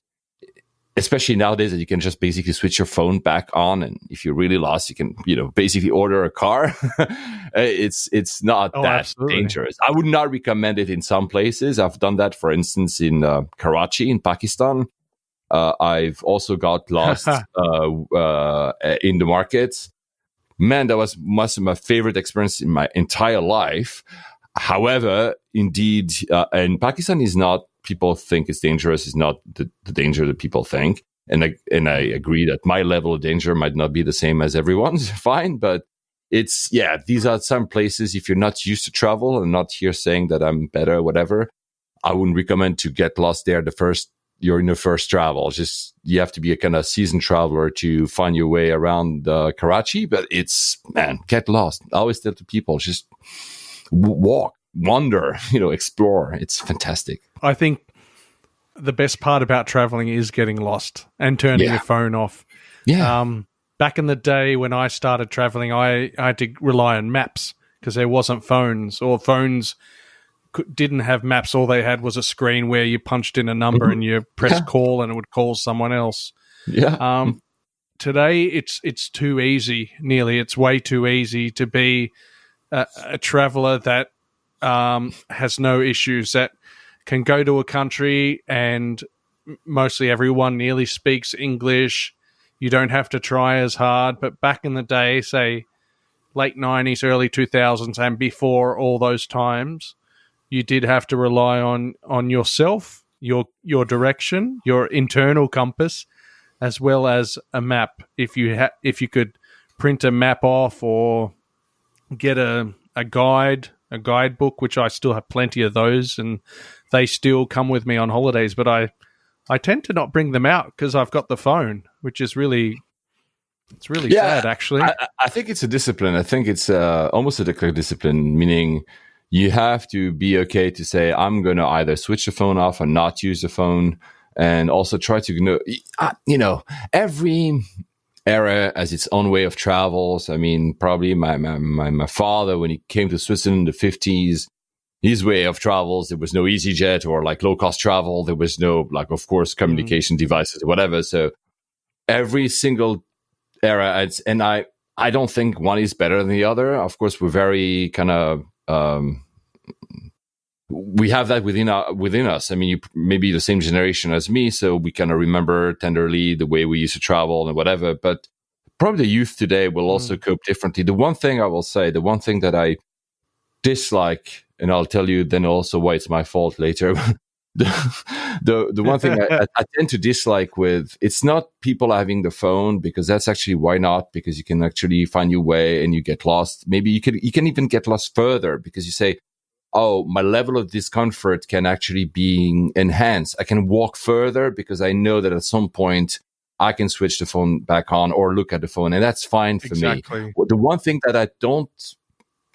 [SPEAKER 2] Especially nowadays that you can just basically switch your phone back on. And if you're really lost, you can, basically order a car. It's not that
[SPEAKER 1] absolutely
[SPEAKER 2] dangerous. I would not recommend it in some places. I've done that, for instance, in Karachi in Pakistan. I've also got lost in the markets. Man, that was most of my favorite experience in my entire life. However, indeed, and Pakistan is not, people think it's dangerous, is not the danger that people think. And I agree that my level of danger might not be the same as everyone's, fine. But these are some places, if you're not used to travel and not here saying that I'm better or whatever, I wouldn't recommend to get lost there you're in the first travel. Just, you have to be a kind of seasoned traveler to find your way around Karachi. But get lost. I always tell to people, just walk, wander, explore. It's fantastic.
[SPEAKER 1] I think the best part about traveling is getting lost and turning your phone off.
[SPEAKER 2] Yeah.
[SPEAKER 1] Back in the day when I started traveling, I had to rely on maps because there wasn't phones, or phones didn't have maps. All they had was a screen where you punched in a number and you pressed call and it would call someone else.
[SPEAKER 2] Yeah.
[SPEAKER 1] Today, it's too easy. Nearly, it's way too easy to be a traveler that has no issues, that can go to a country and mostly everyone nearly speaks English. You don't have to try as hard. But back in the day, say late 90s, early 2000s, and before all those times, you did have to rely on yourself, your direction, your internal compass, as well as a map. If you could print a map off or get a guidebook, which I still have plenty of those, and they still come with me on holidays, but I tend to not bring them out because I've got the phone, which is really sad, actually.
[SPEAKER 2] I think it's a discipline. I think it's almost a discipline, meaning you have to be okay to say, I'm going to either switch the phone off or not use the phone, and also try to every era has its own way of travels. I mean, probably my father, when he came to Switzerland in the 50s, his way of travels, there was no EasyJet or like low cost travel. There was no, like, of course, communication devices or whatever. So every single era, and I don't think one is better than the other. Of course, we're very kind of, we have that within us. I mean, you may be the same generation as me, so we kind of remember tenderly the way we used to travel and whatever. But probably the youth today will also cope differently. The one thing I will say, the one thing that I dislike, and I'll tell you then also why it's my fault later. the one thing I tend to dislike with, it's not people having the phone, because that's actually, why not? Because you can actually find your way and you get lost. Maybe you can even get lost further because you say, oh, my level of discomfort can actually be enhanced. I can walk further because I know that at some point I can switch the phone back on or look at the phone, and that's fine for me. The one thing that I don't,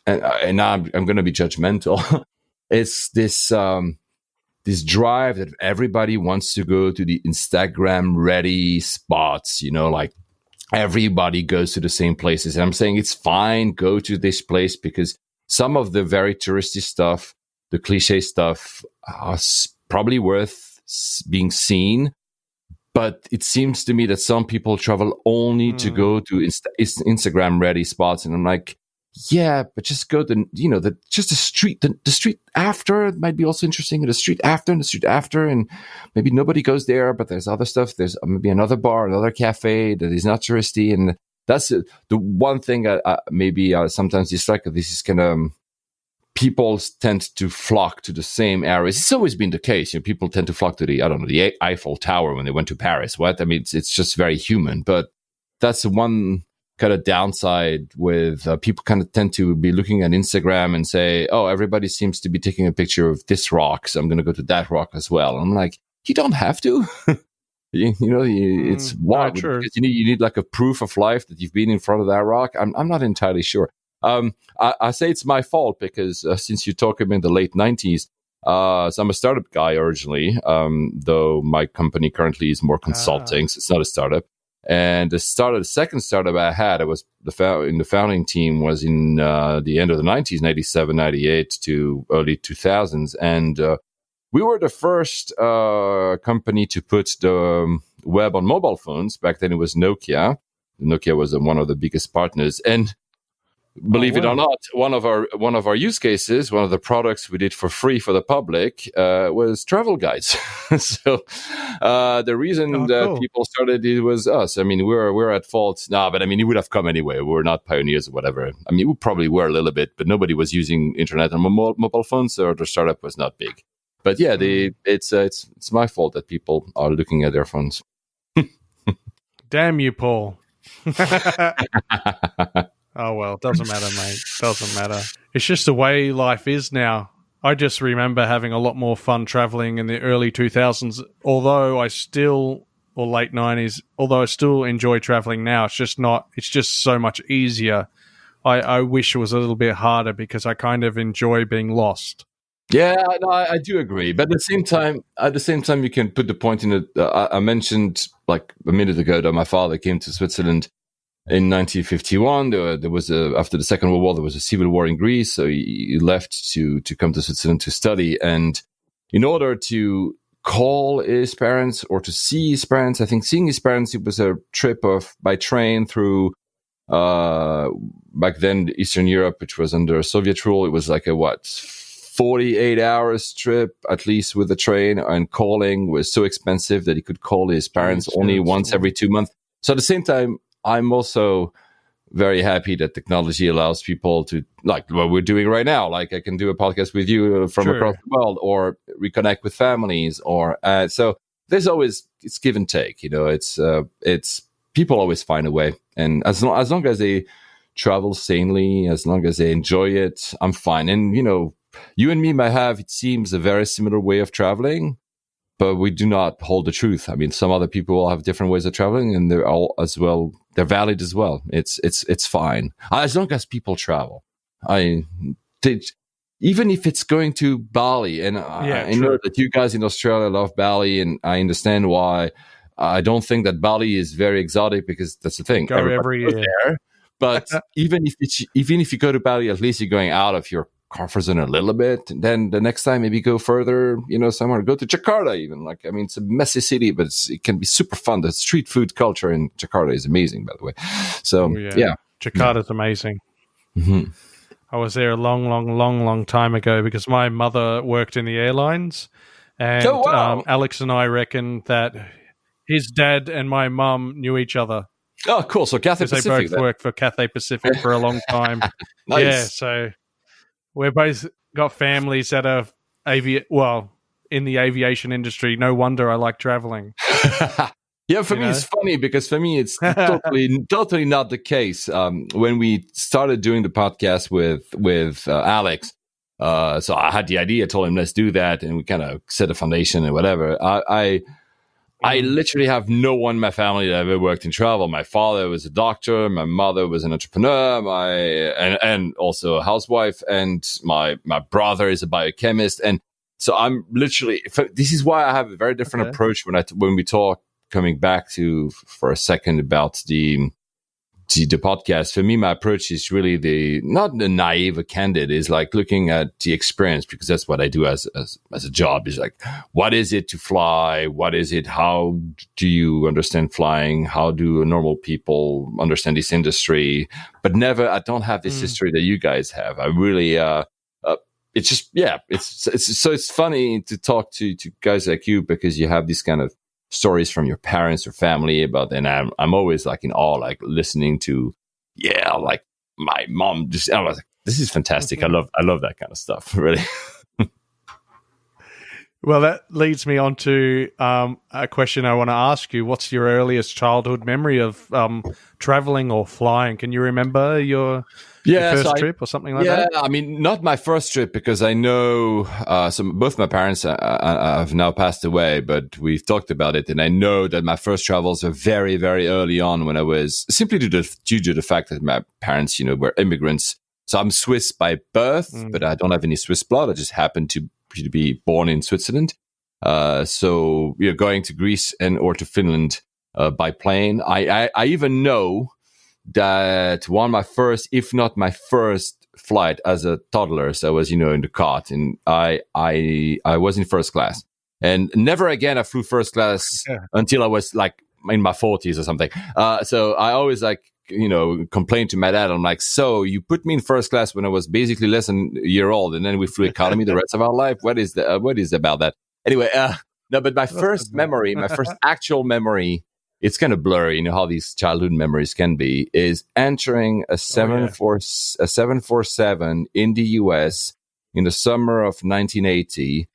[SPEAKER 2] and now I'm going to be judgmental, it's this drive that everybody wants to go to the Instagram ready spots, like everybody goes to the same places. And I'm saying it's fine, go to this place, because some of the very touristy stuff, the cliche stuff, are probably worth being seen. But it seems to me that some people travel only to go to Instagram ready spots. And I'm like, yeah, but just go to, the street after might be also interesting, and the street after, and maybe nobody goes there, but there's other stuff. There's maybe another bar, another cafe that is not touristy. And that's the one thing I maybe sometimes dislike. This is kind of people tend to flock to the same areas. It's always been the case. People tend to flock to the Eiffel Tower when they went to Paris. What? I mean, it's just very human. But that's one kind of downside with people kind of tend to be looking at Instagram and say, oh, everybody seems to be taking a picture of this rock, so I'm going to go to that rock as well. I'm like, you don't have to. It's why? Because you need like a proof of life that you've been in front of that rock. I'm not entirely sure. I say it's my fault because since you talk about the late 90s, so I'm a startup guy originally, though my company currently is more consulting, so it's not a startup. And the second startup I had, I was in the founding team was in the end of the 90s, 97, 98 to early 2000s. And we were the first company to put the web on mobile phones. Back then it was Nokia. Nokia was one of the biggest partners. And believe it or not, one of our use cases, one of the products we did for free for the public was travel guides. So the reason that people started it was us. I mean, we're at fault. No, but I mean, it would have come anyway. We're not pioneers or whatever. I mean, we probably were a little bit, but nobody was using internet on mobile phones, so the startup was not big. But yeah, it's my fault that people are looking at their phones.
[SPEAKER 1] Damn you, Paul. Oh, well, doesn't matter, mate. Doesn't matter. It's just the way life is now. I just remember having a lot more fun traveling in the early 2000s, or late 90s, although I still enjoy traveling now. It's just so much easier. I wish it was a little bit harder because I kind of enjoy being lost.
[SPEAKER 2] Yeah, no, I do agree. But at the same time, you can put the point in it. I mentioned like a minute ago that my father came to Switzerland in 1951. There was after the Second World War, there was a civil war in Greece, so he left to come to Switzerland to study. And in order to call his parents or to see his parents, I think seeing his parents, it was a trip by train through back then Eastern Europe, which was under Soviet rule. It was like a 48 hours trip, at least with the train, and calling was so expensive that he could call his parents only once every 2 months. So at the same time, I'm also very happy that technology allows people to, like what we're doing right now, like I can do a podcast with you from across the world, or reconnect with families, or so there's always, it's give and take, it's people always find a way. And as long as they travel sanely, as long as they enjoy it, I'm fine. And, you and me might have, it seems, a very similar way of traveling, but we do not hold the truth. I mean, some other people will have different ways of traveling, and they're all as well. They're valid as well. It's fine as long as people travel. Even if it's going to Bali, and I know that you guys in Australia love Bali, and I understand why. I don't think that Bali is very exotic because that's the thing.
[SPEAKER 1] Go every year. There.
[SPEAKER 2] But even if you go to Bali, at least you're going out of your comfort zone a little bit. And then the next time, maybe go further, somewhere. Go to Jakarta even. It's a messy city, but it can be super fun. The street food culture in Jakarta is amazing, by the way. So, yeah.
[SPEAKER 1] Jakarta's amazing.
[SPEAKER 2] Mm-hmm.
[SPEAKER 1] I was there a long time ago because my mother worked in the airlines. And Alex and I reckon that his dad and my mum knew each other.
[SPEAKER 2] Oh, cool. So Cathay Pacific.
[SPEAKER 1] They both worked for Cathay Pacific for a long time.
[SPEAKER 2] Nice.
[SPEAKER 1] Yeah, so we're both got families that are in the aviation industry. No wonder I like traveling.
[SPEAKER 2] Yeah, for me, it's funny because for me, it's totally not the case. When we started doing the podcast with Alex, so I had the idea, told him, let's do that. And we kind of set a foundation and whatever. I literally have no one in my family that ever worked in travel. My father was a doctor. My mother was an entrepreneur. And also a housewife. And my brother is a biochemist. And so I'm literally, this is why I have a very different approach when we talk, coming back to for a second about the podcast. For me, my approach is really not the naive or candid, is like looking at the experience, because that's what I do as a job, is like, what is it to fly? What is it? How do you understand flying? How do normal people understand this industry? But I don't have this history that you guys have. I really, it's just, it's funny to talk to guys like you, because you have this kind of stories from your parents or family about, and I'm always like in awe, like listening to, like my mom just, I was like, this is fantastic. I love that kind of stuff, really.
[SPEAKER 1] Well, that leads me on to a question I want to ask you. What's your earliest childhood memory of traveling or flying? Can you remember your first trip or something like that?
[SPEAKER 2] Yeah, I mean, not my first trip, because I know both my parents have now passed away, but we've talked about it. And I know that my first travels were very, very early on, when I was simply due to the fact that my parents, were immigrants. So I'm Swiss by birth, but I don't have any Swiss blood. I just happened to be born in Switzerland. So we are going to Greece or to Finland by plane. I even know that one of my first, if not my first flight as a toddler. So I was, in the cart, and I was in first class, and never again I flew first class until I was like in my 40s or something. So I always complained to my dad. I'm like, so you put me in first class when I was basically less than a year old, and then we flew economy the rest of our life. What is about that? Anyway, no, but my first memory, my first actual memory, it's kind of blurry, how these childhood memories can be, is entering a 747 in the US in the summer of 1980.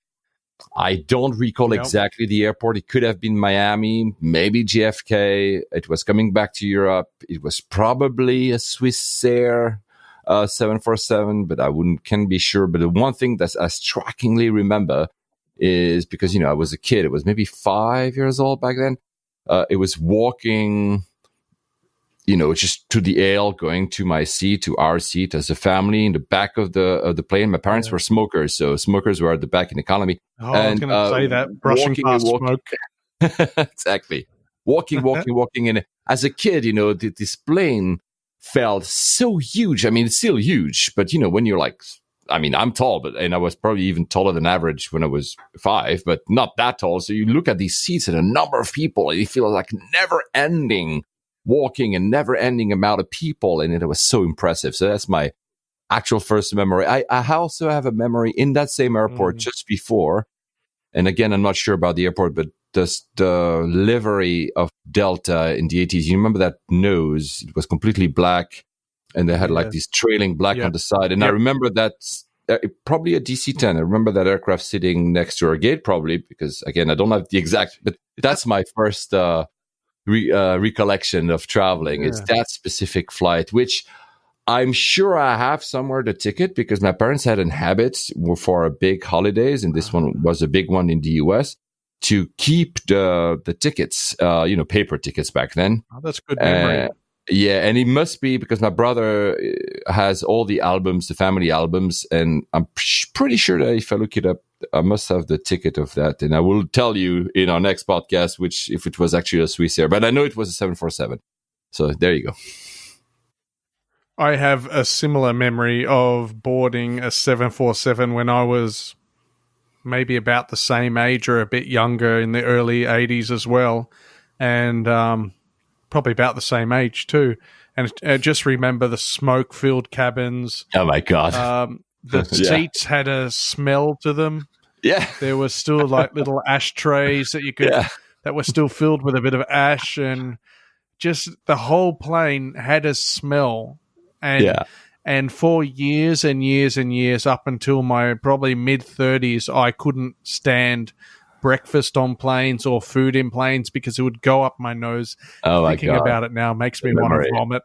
[SPEAKER 2] I don't recall exactly the airport. It could have been Miami, maybe JFK. It was coming back to Europe. It was probably a Swiss Air 747, but can't be sure. But the one thing that I strikingly remember is, because, I was a kid. It was maybe 5 years old back then. It was walking, just to the aisle, going to my seat, to our seat as a family in the back of the plane. My parents were smokers, so smokers were at the back in economy.
[SPEAKER 1] Oh, I was going to say that, brushing past smoke.
[SPEAKER 2] Exactly. Walking. And as a kid, this plane felt so huge. I mean, it's still huge, but, when you're like, I'm tall, and I was probably even taller than average when I was 5, but not that tall. So you look at these seats and a number of people, and you feel like never-ending walking and never-ending amount of people, and it was so impressive. So that's my actual first memory. I also have a memory in that same airport just before, and again, I'm not sure about the airport, but the livery of Delta in the 80s. You remember that nose? It was completely black, and they had like this trailing black on the side. And I remember that probably a DC-10. I remember that aircraft sitting next to our gate, probably, because, again, I don't have the exact, but that's my first recollection of traveling. It's that specific flight, which I'm sure I have somewhere the ticket, because my parents had a habit for big holidays, and this one was a big one in the US, to keep the tickets, paper tickets back then.
[SPEAKER 1] Oh, that's good memory.
[SPEAKER 2] And it must be because my brother has all the albums, the family albums, and I'm pretty sure that if I look it up, I must have the ticket of that. And I will tell you in our next podcast if it was actually a Swiss Air, but I know it was a 747. So there you go.
[SPEAKER 1] I have a similar memory of boarding a 747 when I was maybe about the same age or a bit younger, in the early 80s as well. And probably about the same age too. And I just remember the smoke-filled cabins.
[SPEAKER 2] Oh my God.
[SPEAKER 1] The seats had a smell to them.
[SPEAKER 2] Yeah.
[SPEAKER 1] There was still like little ashtrays that you could, that were still filled with a bit of ash, and just the whole plane had a smell. And for years and years and years, up until my probably mid-30s, I couldn't stand breakfast on planes or food in planes because it would go up my nose. Thinking about it now makes me want to vomit.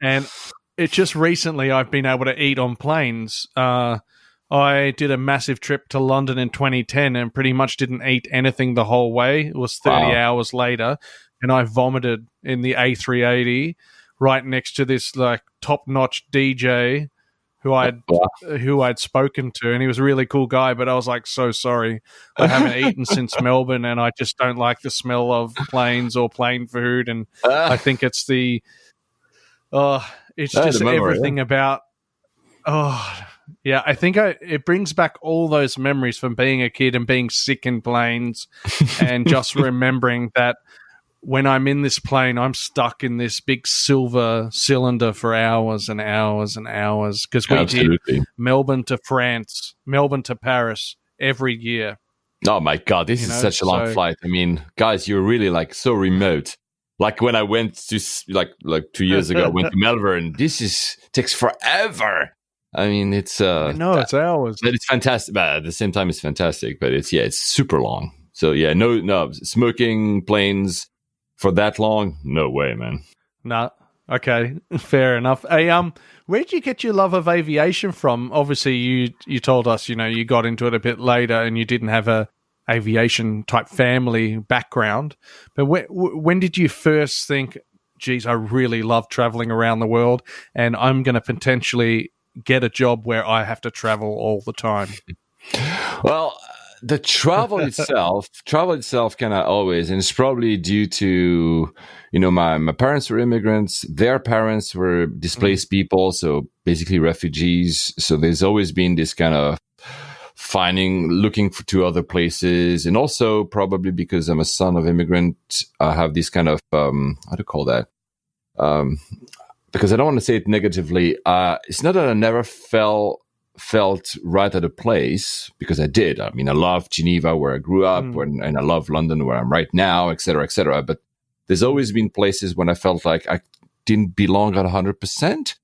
[SPEAKER 1] And it just recently I've been able to eat on planes. I did a massive trip to London in 2010 and pretty much didn't eat anything the whole way. It was 30 hours later, and I vomited in the A380 right next to this like top-notch DJ who I'd spoken to, and he was a really cool guy, but I was like, so sorry. I haven't eaten since Melbourne, and I just don't like the smell of planes or plane food, and I think it's just everything about I think it brings back all those memories from being a kid and being sick in planes and just remembering that when I'm in this plane, I'm stuck in this big silver cylinder for hours and hours and hours, because we did Melbourne to France, Melbourne to Paris every year.
[SPEAKER 2] Oh my God, this is such a long flight. I mean, guys, you're really like so remote. Like when I went to like 2 years ago, I went to Melbourne. Takes forever. I mean, it's
[SPEAKER 1] it's hours.
[SPEAKER 2] But it's fantastic. But at the same time, it's fantastic. But it's super long. So yeah, no smoking planes for that long. No way, man.
[SPEAKER 1] No. Okay, fair enough. Hey, where did you get your love of aviation from? Obviously, you told us, you got into it a bit later, and you didn't have a aviation type family background. But when did you first think, geez, I really love traveling around the world, and I'm going to potentially get a job where I have to travel all the time?
[SPEAKER 2] Well, the travel itself kind of always, and it's probably due to, my parents were immigrants, their parents were displaced people, so basically refugees. So there's always been this kind of looking to other places, and also probably because I'm a son of immigrant, I have this kind of how to call that? Because I don't want to say it negatively. It's not that I never felt right at a place, because I did. I mean, I love Geneva, where I grew up, and I love London, where I'm right now, et cetera, et cetera. But there's always been places when I felt like I didn't belong at 100%,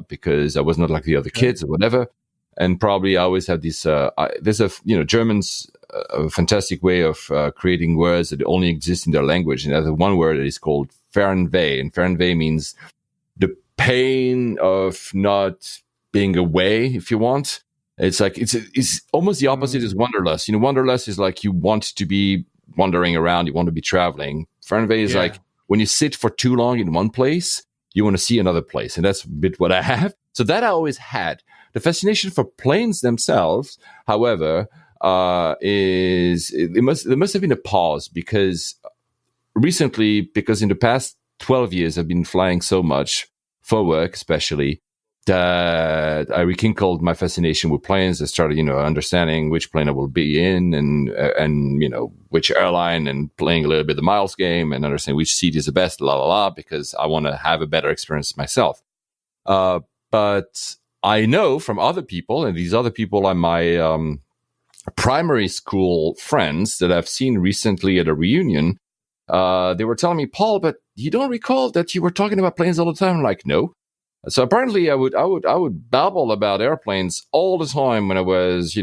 [SPEAKER 2] because I was not like the other kids or whatever. And probably I always have this, there's Germans, a fantastic way of creating words that only exist in their language. And there's one word that is called Fernweh. And Fernweh means the pain of not being away, if you want. It's like, it's almost the opposite is wanderlust. Wanderlust is like you want to be wandering around, you want to be traveling. Fernweh is like when you sit for too long in one place, you want to see another place. And that's a bit what I have. So that I always had. The fascination for planes themselves, however, there must have been a pause, because in the past 12 years, I've been flying so much for work, especially, that I rekindled my fascination with planes. I started, understanding which plane I will be in, and which airline, and playing a little bit the miles game, and understanding which seat is the best, because I want to have a better experience myself. But I know from other people, and these other people are my primary school friends that I've seen recently at a reunion. They were telling me, Paul, but you don't recall that you were talking about planes all the time? I'm like, no. So apparently I would babble about airplanes all the time when I was,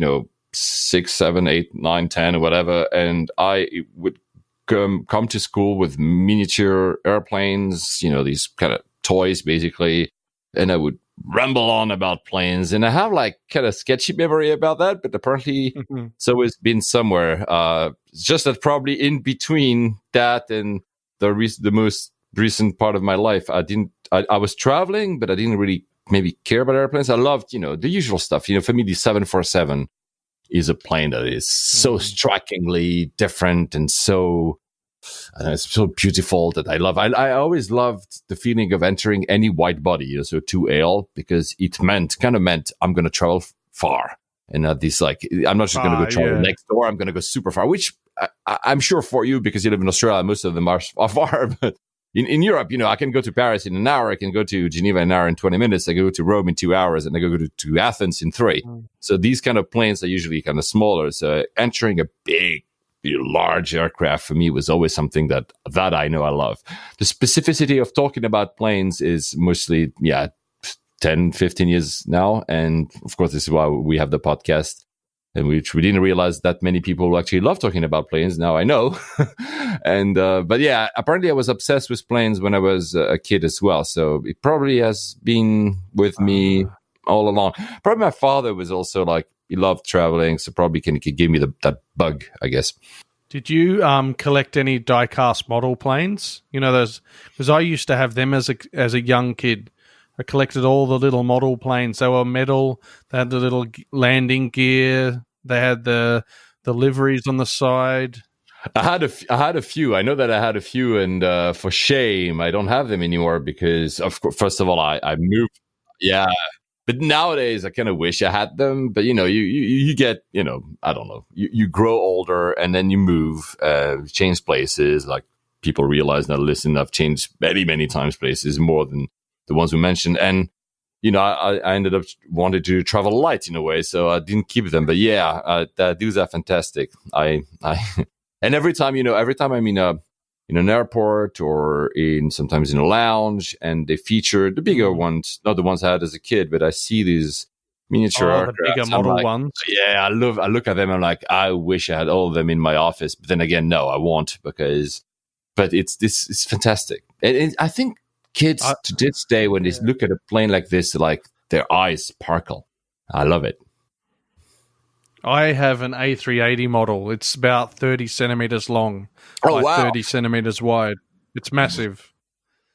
[SPEAKER 2] 6, 7, 8, 9, 10 or whatever. And I would come to school with miniature airplanes, these kind of toys basically. And I would ramble on about planes, and I have like kind of sketchy memory about that, but apparently it's always been somewhere. It's just that probably in between that and the most recent part of my life, I was traveling, but I didn't really maybe care about airplanes. I loved, the usual stuff. For me, the 747 is a plane that is so strikingly different and so, it's so beautiful that I love. I always loved the feeling of entering any wide body, so 2AL, because it meant I'm going to travel far. And this, like, I'm not just going to go travel next door. I'm going to go super far, which I'm sure for you, because you live in Australia, most of them are far. But in Europe, I can go to Paris in an hour. I can go to Geneva in an hour and 20 minutes. I can go to Rome in 2 hours, and I go to Athens in 3. So these kind of planes are usually kind of smaller. So entering a big, large aircraft for me was always something that I know I love. The specificity of talking about planes is mostly 10, 15 years now, and of course this is why we have the podcast, and which we didn't realize that many people actually love talking about planes. Now I know. And but yeah, apparently I was obsessed with planes when I was a kid as well, so it probably has been with me all along. Probably my father was also like, he loved traveling, so probably can give me that bug, I guess.
[SPEAKER 1] Did you collect any die-cast model planes? Those, because I used to have them as a young kid. I collected all the little model planes. They were metal. They had the little landing gear. They had the liveries on the side.
[SPEAKER 2] I had a few. I know that I had a few, and for shame, I don't have them anymore because, of course, first of all, I moved. Yeah. But nowadays, I kind of wish I had them. But, you get, I don't know, you grow older and then you move, change places. Like, people realize now, listen, I've changed many, many times places, more than the ones we mentioned. And, I ended up wanting to travel light in a way, so I didn't keep them. But yeah, these are fantastic. And every time I'm in a in an airport or sometimes in a lounge, and they feature the bigger ones, not the ones I had as a kid, but I see these miniature aircraft.
[SPEAKER 1] The bigger model ones.
[SPEAKER 2] Yeah, I look at them. I'm like, I wish I had all of them in my office. But then again, no, I won't but it's fantastic. And I think kids to this day, when they look at a plane like this, like their eyes sparkle. I love it.
[SPEAKER 1] I have an A380 model. It's about 30 centimeters long, by 30 centimeters wide. It's massive.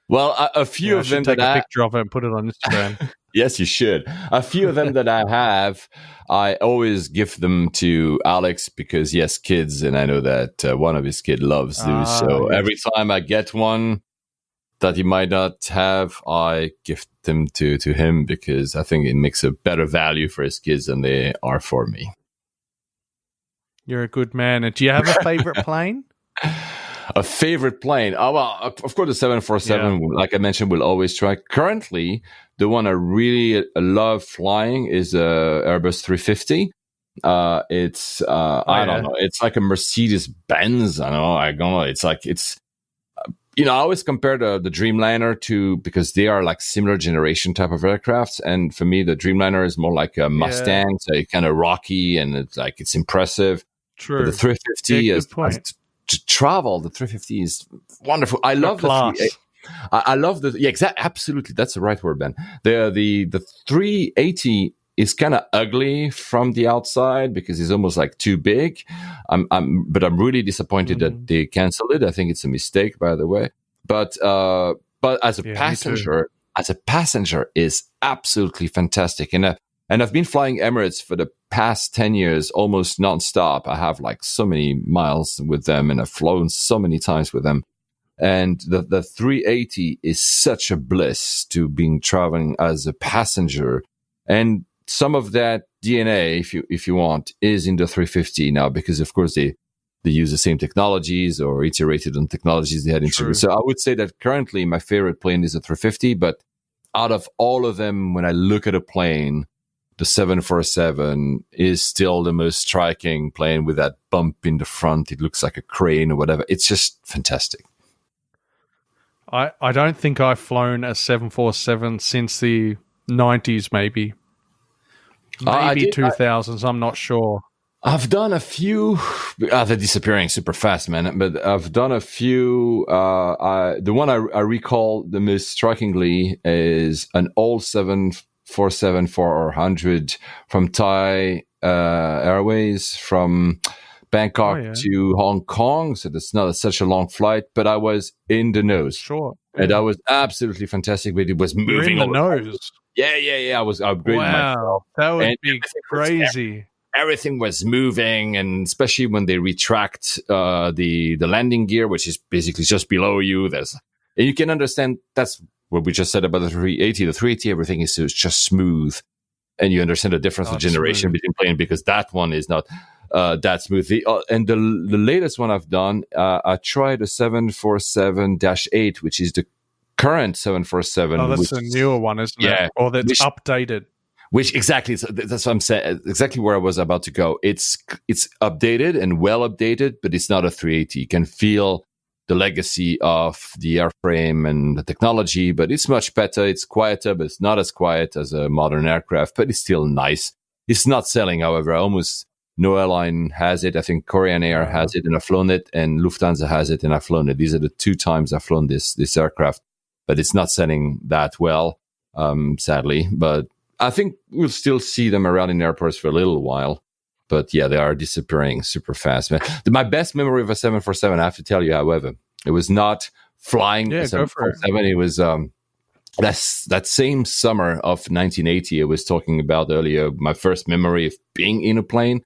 [SPEAKER 2] Well, a few of them
[SPEAKER 1] take a picture of it and put it on Instagram.
[SPEAKER 2] Yes, you should. A few of them that I have, I always give them to Alex because, yes, kids, and I know that one of his kids loves those. So every time I get one that he might not have, I gift them to him because I think it makes a better value for his kids than they are for me.
[SPEAKER 1] You're a good man. And do you have a favorite plane?
[SPEAKER 2] A favorite plane? Oh, well, of course, the 747, like I mentioned, will always try. Currently, the one I really love flying is Airbus 350. I don't know. It's like a Mercedes-Benz. I don't know. It's like, I always compare the Dreamliner because they are like similar generation type of aircrafts. And for me, the Dreamliner is more like a Mustang. So it's kind of rocky and it's impressive.
[SPEAKER 1] True.
[SPEAKER 2] But the 350 is to travel. The 350 is wonderful. I love I love absolutely. That's the right word, Ben. The 380 is kind of ugly from the outside because it's almost like too big. But I'm really disappointed that they canceled it. I think it's a mistake, by the way. But as a passenger is absolutely fantastic. And I've been flying Emirates for the past 10 years, almost nonstop. I have like so many miles with them and I've flown so many times with them. And the 380 is such a bliss to being traveling as a passenger. And some of that DNA, if you want, is in the 350 now because, of course, they use the same technologies or iterated on technologies they had introduced. So I would say that currently my favorite plane is the 350. But out of all of them, when I look at a plane, the 747 is still the most striking plane with that bump in the front. It looks like a crane or whatever. It's just fantastic.
[SPEAKER 1] I don't think I've flown a 747 since the 90s, maybe 2000s. I'm not sure.
[SPEAKER 2] I've done a few. They're disappearing super fast, man. But I've done a few. The one I recall the most strikingly is an old 747-400 from Thai Airways from Bangkok to Hong Kong. So that's not such a long flight, but I was in the nose.
[SPEAKER 1] Sure.
[SPEAKER 2] And that was absolutely fantastic. But it was moving
[SPEAKER 1] in the nose.
[SPEAKER 2] Yeah. I was upgrading myself.
[SPEAKER 1] That would be crazy.
[SPEAKER 2] Everything was moving, and especially when they retract the landing gear, which is basically just below you. And you can understand that's what we just said about the 380. The 380, everything is just smooth, and you understand the difference of generation between plane because that one is not that smooth. And the latest one I've done, I tried a 747-8, which is the current 747.
[SPEAKER 1] Oh, that's a newer one, isn't it? Or that's updated.
[SPEAKER 2] Which exactly, that's what I'm saying, exactly where I was about to go. It's updated and well updated, but it's not a 380. You can feel the legacy of the airframe and the technology, but it's much better. It's quieter, but it's not as quiet as a modern aircraft, but it's still nice. It's not selling, however. Almost no airline has it. I think Korean Air has it and I've flown it, and Lufthansa has it and I've flown it. These are the two times I've flown this aircraft, but it's not selling that well, sadly. But I think we'll still see them around in airports for a little while. But yeah, they are disappearing super fast. My best memory of a 747, I have to tell you, however, it was not flying a 747. It was that same summer of 1980 I was talking about earlier, my first memory of being in a plane.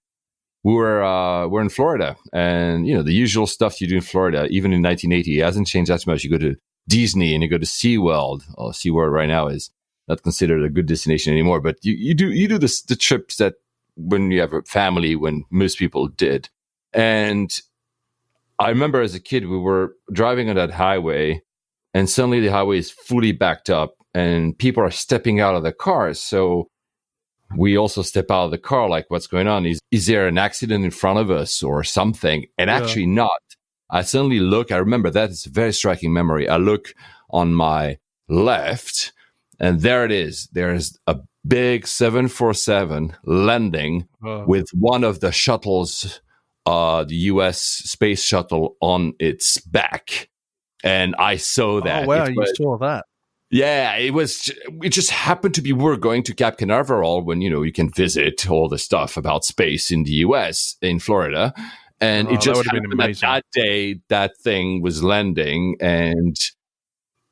[SPEAKER 2] We're in Florida, and the usual stuff you do in Florida, even in 1980, it hasn't changed that much. You go to Disney and you go to SeaWorld. SeaWorld right now is not considered a good destination anymore, but you do the trips that when you have a family, when most people did. And I remember as a kid, we were driving on that highway and suddenly the highway is fully backed up and people are stepping out of the cars. So we also step out of the car, like, what's going on? Is there an accident in front of us or something? And actually not. I suddenly look, I remember that, it's a very striking memory. I look on my left, and there it is. There's a big 747 landing with one of the shuttles, the US space shuttle, on its back. And I saw that.
[SPEAKER 1] Oh, wow, you saw that.
[SPEAKER 2] Yeah, it just happened to be, we're going to Cape Canaveral when, you can visit all the stuff about space in the US, in Florida. And it just happened that day, that thing was landing, and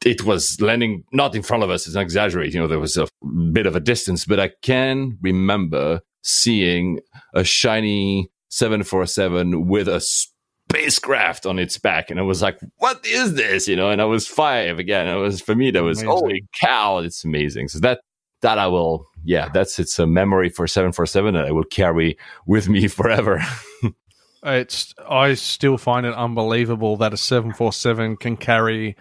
[SPEAKER 2] it was landing not in front of us. It's not exaggerating. There was a bit of a distance, but I can remember seeing a shiny 747 with a spacecraft on its back, and I was like, "What is this?" And I was 5 again. For me, that was amazing. Holy cow! It's amazing. So that I will, it's a memory for 747 that I will carry with me forever.
[SPEAKER 1] I still find it unbelievable that a 747 can carry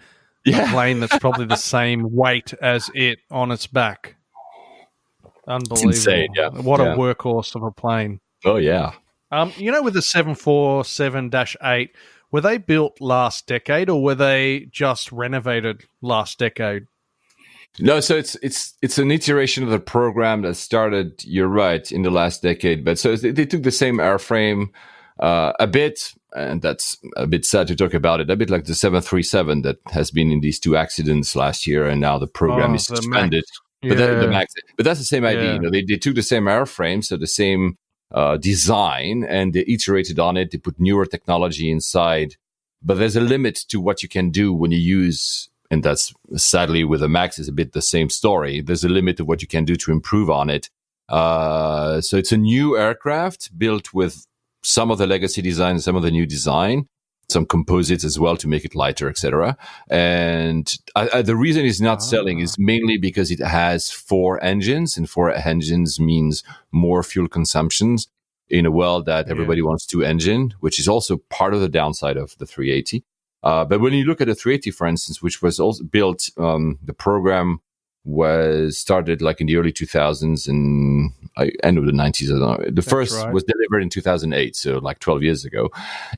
[SPEAKER 1] a plane that's probably the same weight as it on its back. Unbelievable.
[SPEAKER 2] It's insane, yeah.
[SPEAKER 1] What a workhorse of a plane.
[SPEAKER 2] Oh, yeah.
[SPEAKER 1] With the 747-8, were they built last decade, or were they just renovated last decade?
[SPEAKER 2] No, so it's an iteration of the program that started, you're right, in the last decade. But so they took the same airframe, a bit, and that's a bit sad to talk about it, a bit like the 737 that has been in these 2 accidents last year, and now the program is suspended. But the Max, but that's the same idea. They took the same airframe, so the same design, and they iterated on it. They put newer technology inside, but there's a limit to what you can do when you use, and that's sadly with the Max is a bit the same story. There's a limit to what you can do to improve on it. So it's a new aircraft built with some of the legacy design, some of the new design, some composites as well to make it lighter, etc. And the reason it's not selling is mainly because it has 4 engines, and 4 engines means more fuel consumptions in a world that everybody wants 2 engine, which is also part of the downside of the 380. But when you look at the 380, for instance, which was also built, the program was started like in the early 2000s and end of the 90s. I don't know. The first was delivered in 2008, so like 12 years ago.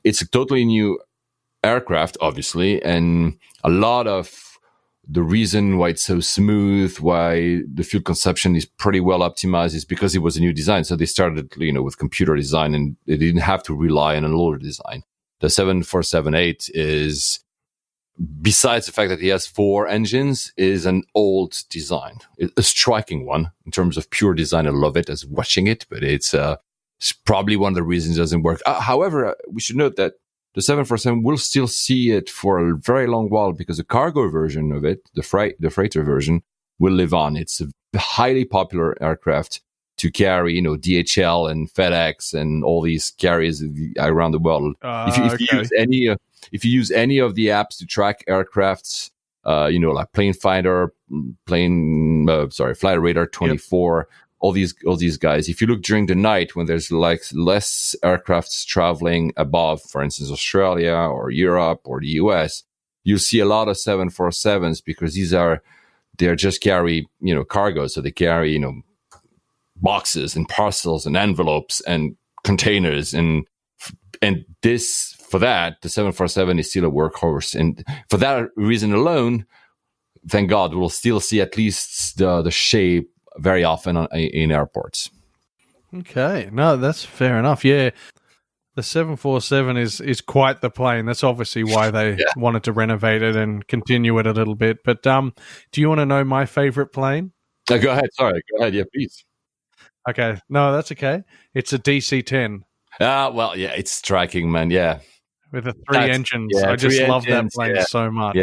[SPEAKER 2] It's a totally new aircraft, obviously, and a lot of the reason why it's so smooth, why the fuel consumption is pretty well optimized, is because it was a new design. So they started, with computer design, and they didn't have to rely on an older design. The 747-8 is, besides the fact that he has 4 engines, is an old design. A striking one in terms of pure design. I love it as watching it, but it's probably one of the reasons it doesn't work. However, we should note that the 747 will still see it for a very long while, because the cargo version of it, the freighter version, will live on. It's a highly popular aircraft to carry, DHL and FedEx and all these carriers around the world. If you use any of the apps to track aircrafts, like Plane Finder, Flight Radar 24, all these guys. If you look during the night when there's like less aircrafts traveling above, for instance, Australia or Europe or the US, you'll see a lot of 747s, because they're just carry, cargo. So they carry, boxes and parcels and envelopes and containers, and this, for that, the 747 is still a workhorse. And for that reason alone, thank God, we'll still see at least the shape very often in airports.
[SPEAKER 1] Okay. No, that's fair enough. Yeah. The 747 is quite the plane. That's obviously why they wanted to renovate it and continue it a little bit. But do you want to know my favorite plane?
[SPEAKER 2] Go ahead. Sorry. Go ahead. Yeah, please.
[SPEAKER 1] Okay. No, that's okay. It's a DC-10.
[SPEAKER 2] Well, yeah, it's striking, man. Yeah.
[SPEAKER 1] With the 3 engines. Yeah, I just love that plane so much.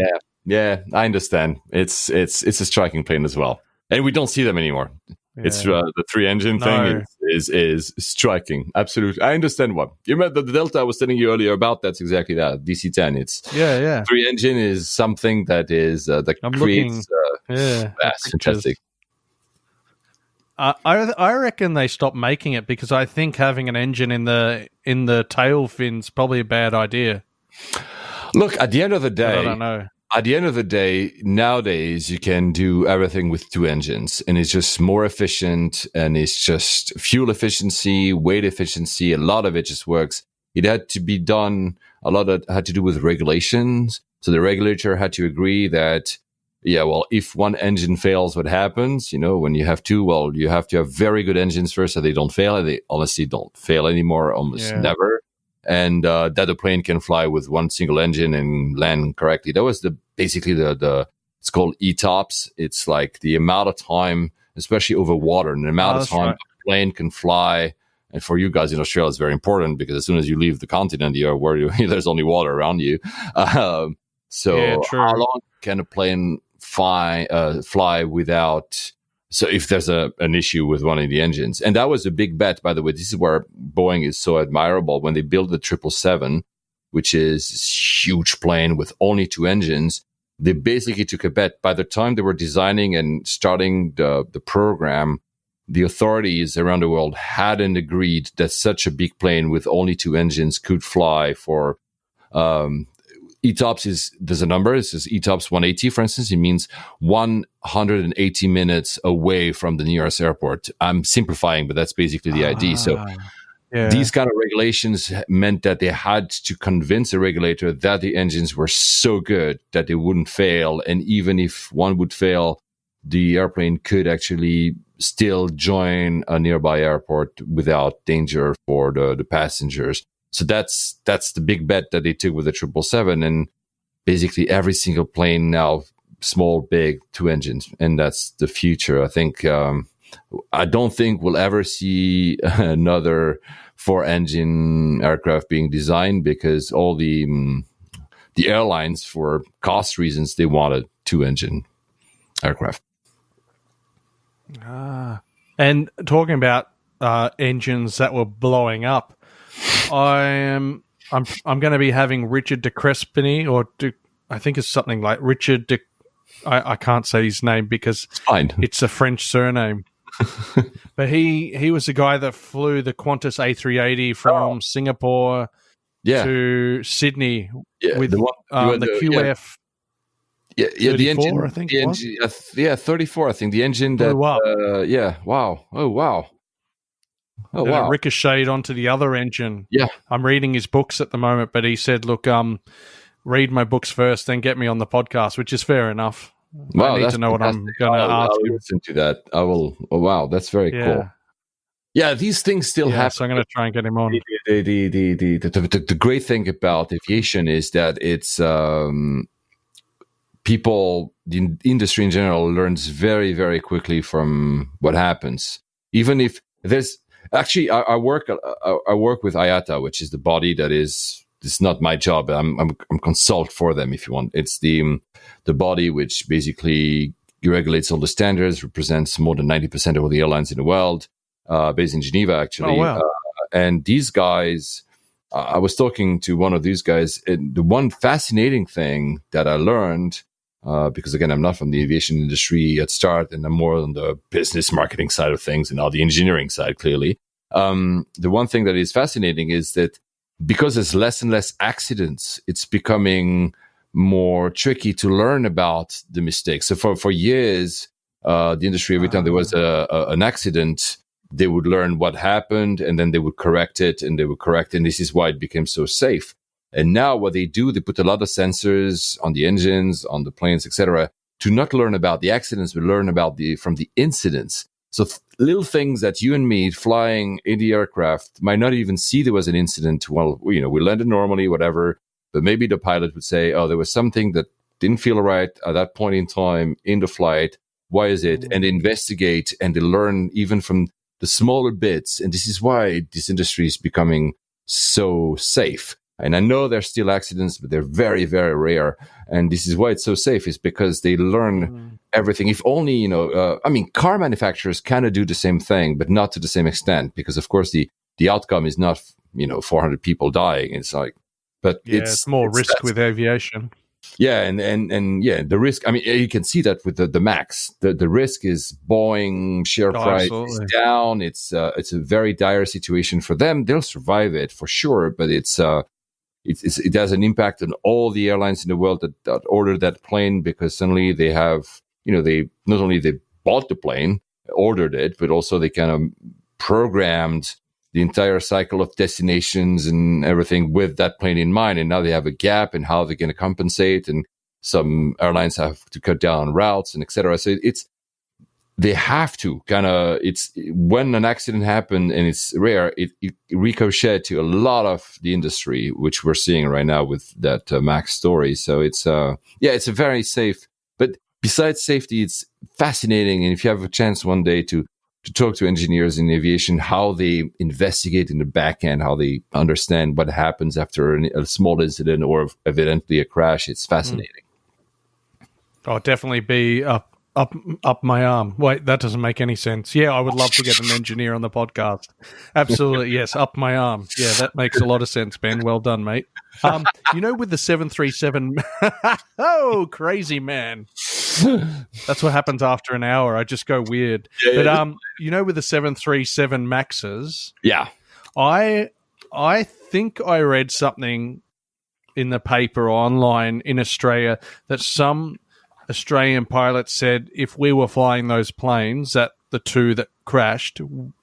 [SPEAKER 2] Yeah, I understand. It's a striking plane as well. And we don't see them anymore. Yeah. It's the 3 engine thing is striking. Absolutely. I understand what. You remember the Delta I was telling you earlier about? That's exactly that. DC-10. It's 3 engine is something that is that creates fantastic.
[SPEAKER 1] I reckon they stopped making it because I think having an engine in the tail fin's probably a bad idea.
[SPEAKER 2] Look, at the end of the day,
[SPEAKER 1] I don't know.
[SPEAKER 2] At the end of the day, nowadays you can do everything with 2 engines, and it's just more efficient, and it's just fuel efficiency, weight efficiency. A lot of it just works. it had to be done. A lot of it had to do with regulations. So the regulator had to agree that, if one engine fails, what happens? When you have two, you have to have very good engines first so they don't fail. And they honestly don't fail anymore, almost never. And that the plane can fly with one single engine and land correctly. That was basically the it's called ETOPS. It's like the amount of time, especially over water, and the amount of time a plane can fly. And for you guys in Australia, it's very important because as soon as you leave the continent, there's only water around you. How long can a plane fly without? So if there's an issue with one of the engines, and that was a big bet, by the way. This is where Boeing is so admirable. When they built the 777, which is this huge plane with only two engines, they basically took a bet. By the time they were designing and starting the program, the authorities around the world hadn't agreed that such a big plane with only two engines could fly for ETOPS there's a number. It says ETOPS 180, for instance. It means 180 minutes away from the nearest airport. I'm simplifying, but that's basically the idea. So these kind of regulations meant that they had to convince a regulator that the engines were so good that they wouldn't fail. And even if one would fail, the airplane could actually still join a nearby airport without danger for the passengers. So that's the big bet that they took with the 777, and basically every single plane now, small, big, two engines, and that's the future. I think I don't think we'll ever see another 4-engine aircraft being designed because all the airlines, for cost reasons, they wanted 2-engine aircraft.
[SPEAKER 3] And talking about engines that were blowing up. I'm going to be having Richard de Crespigny, I think it's something like Richard de. I can't say his name because it's a French surname. But he was the guy that flew the Qantas A380 from Singapore to Sydney with the QF.
[SPEAKER 2] The
[SPEAKER 3] 34, I think.
[SPEAKER 2] The engine, 34. I think the engine that. Wow. Oh wow. Oh, wow.
[SPEAKER 3] It ricocheted onto the other engine.
[SPEAKER 2] Yeah.
[SPEAKER 3] I'm reading his books at the moment, but he said, look, read my books first, then get me on the podcast, which is fair enough.
[SPEAKER 2] Wow,
[SPEAKER 3] I need to know
[SPEAKER 2] fantastic.
[SPEAKER 3] what I'm going to ask
[SPEAKER 2] I'll listen to that. I will. Oh, wow. That's very cool. Yeah, these things still happen.
[SPEAKER 3] So I'm going to try and get him on.
[SPEAKER 2] The great thing about aviation is that it's people, the industry in general, learns very, very quickly from what happens. Even if there's actually, I work with IATA, which is the body that is. It's not my job. I'm consult for them if you want. It's the body which basically regulates all the standards, represents more than 90% of all the airlines in the world, based in Geneva, actually.
[SPEAKER 3] Oh, wow.
[SPEAKER 2] And these guys, I was talking to one of these guys, and the one fascinating thing that I learned, because again, I'm not from the aviation industry at start, and I'm more on the business marketing side of things and not the engineering side, clearly. The one thing that is fascinating is that because there's less and less accidents, it's becoming more tricky to learn about the mistakes. So for years, the industry, every time there was an accident, they would learn what happened and then they would correct it and they would correct it. And this is why it became so safe. And now what they do, they put a lot of sensors on the engines, on the planes, etc., to not learn about the accidents, but learn about from the incidents. So little things that you and me flying in the aircraft might not even see there was an incident. Well, we landed normally, whatever, but maybe the pilot would say, oh, there was something that didn't feel right at that point in time in the flight. Why is it? And they investigate and they learn even from the smaller bits. And this is why this industry is becoming so safe. And I know there's still accidents, but they're very, very rare. And this is why it's so safe, is because they learn everything. If only, car manufacturers kind of do the same thing, but not to the same extent, because of course the outcome is not, 400 people dying. It's like, but
[SPEAKER 3] it's more risk with aviation.
[SPEAKER 2] Yeah. And the risk, you can see that with the MAX, the risk is Boeing share price is down. It's a very dire situation for them. They'll survive it for sure, but it has an impact on all the airlines in the world that ordered that plane, because suddenly they have, they not only they bought the plane, ordered it, but also they kind of programmed the entire cycle of destinations and everything with that plane in mind. And now they have a gap and how they're going to compensate. And some airlines have to cut down on routes and etc. So they have to it's when an accident happened and it's rare, it ricochets to a lot of the industry, which we're seeing right now with that Max story. So it's a very safe, but besides safety, it's fascinating. And if you have a chance one day to talk to engineers in aviation, how they investigate in the back end, how they understand what happens after a small incident or evidently a crash, it's fascinating.
[SPEAKER 3] I'll definitely be up my arm. Wait, that doesn't make any sense. Yeah, I would love to get an engineer on the podcast. Absolutely, yes, up my arm. Yeah, that makes a lot of sense, Ben. Well done, mate. With the 737... oh, crazy man. That's what happens after an hour. I just go weird. Yeah, but, with the 737 Maxes...
[SPEAKER 2] Yeah.
[SPEAKER 3] I think I read something in the paper or online in Australia that some Australian pilots said if we were flying those planes, that the two that crashed,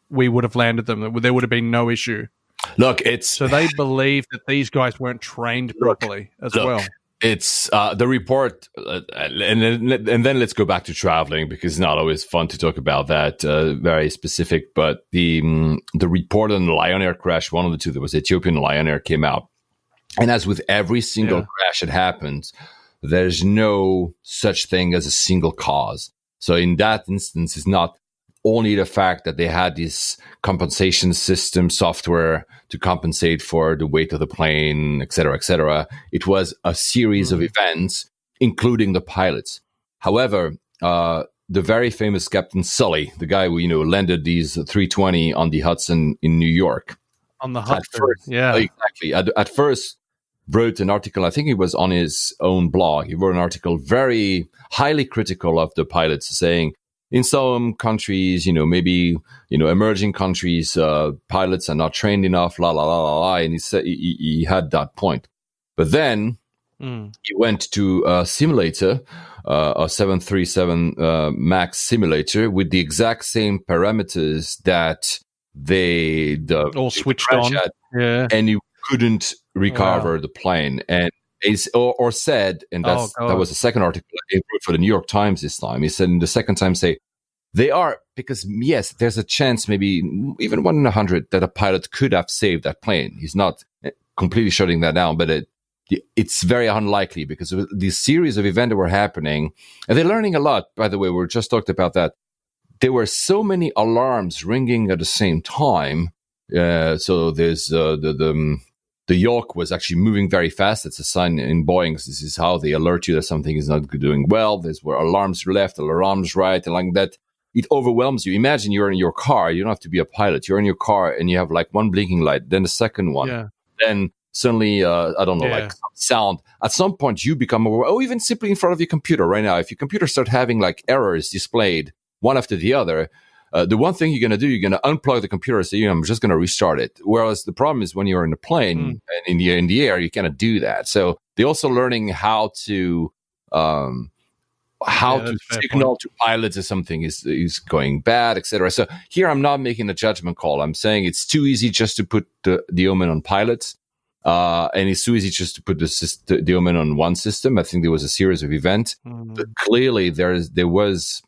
[SPEAKER 3] we would have landed them. There would have been no issue.
[SPEAKER 2] Look,
[SPEAKER 3] so they believe that these guys weren't trained properly as well.
[SPEAKER 2] It's the report, and then let's go back to traveling because it's not always fun to talk about that. Very specific, but the report on the Lion Air crash, one of the two, there was Ethiopian Lion Air, came out, and as with every single crash that happens, there's no such thing as a single cause. So in that instance, it's not only the fact that they had this compensation system software to compensate for the weight of the plane, et cetera, et cetera. It was a series of events, including the pilots. However, the very famous Captain Sully, the guy who, landed these 320 on the Hudson in New York.
[SPEAKER 3] On the Hudson,
[SPEAKER 2] exactly. At first, wrote an article, I think it was on his own blog. He wrote an article very highly critical of the pilots, saying in some countries, maybe, emerging countries, pilots are not trained enough, la, la, la, la, la. And he said he had that point. But then he went to a simulator, a 737 MAX simulator with the exact same parameters that they
[SPEAKER 3] all switched on.
[SPEAKER 2] And you couldn't recover the plane, and or said, and that was the second article I wrote for the New York Times this time. He said in the second time, they are, because yes, there's a chance, maybe even 1 in 100, that a pilot could have saved that plane. He's not completely shutting that down, but it's very unlikely because of the series of events that were happening, and they're learning a lot. By the way, we just talked about that. There were so many alarms ringing at the same time. So there's the yoke was actually moving very fast. It's a sign in Boeing. This is how they alert you that something is not doing well. There's where alarms left, alarms right, and like that. It overwhelms you. Imagine you're in your car. You don't have to be a pilot. You're in your car and you have like one blinking light, then the second one. Yeah. Then suddenly, like some sound. At some point, you become aware, or even simply in front of your computer right now. If your computer starts having like errors displayed one after the other, the one thing you're going to do, you're going to unplug the computer and say, I'm just going to restart it. Whereas the problem is when you're in a plane and in the air, you cannot do that. So they're also learning how to signal to pilots if something is going bad, etc. So here I'm not making a judgment call. I'm saying it's too easy just to put the omen on pilots. And it's too easy just to put the omen on one system. I think there was a series of events. But clearly there was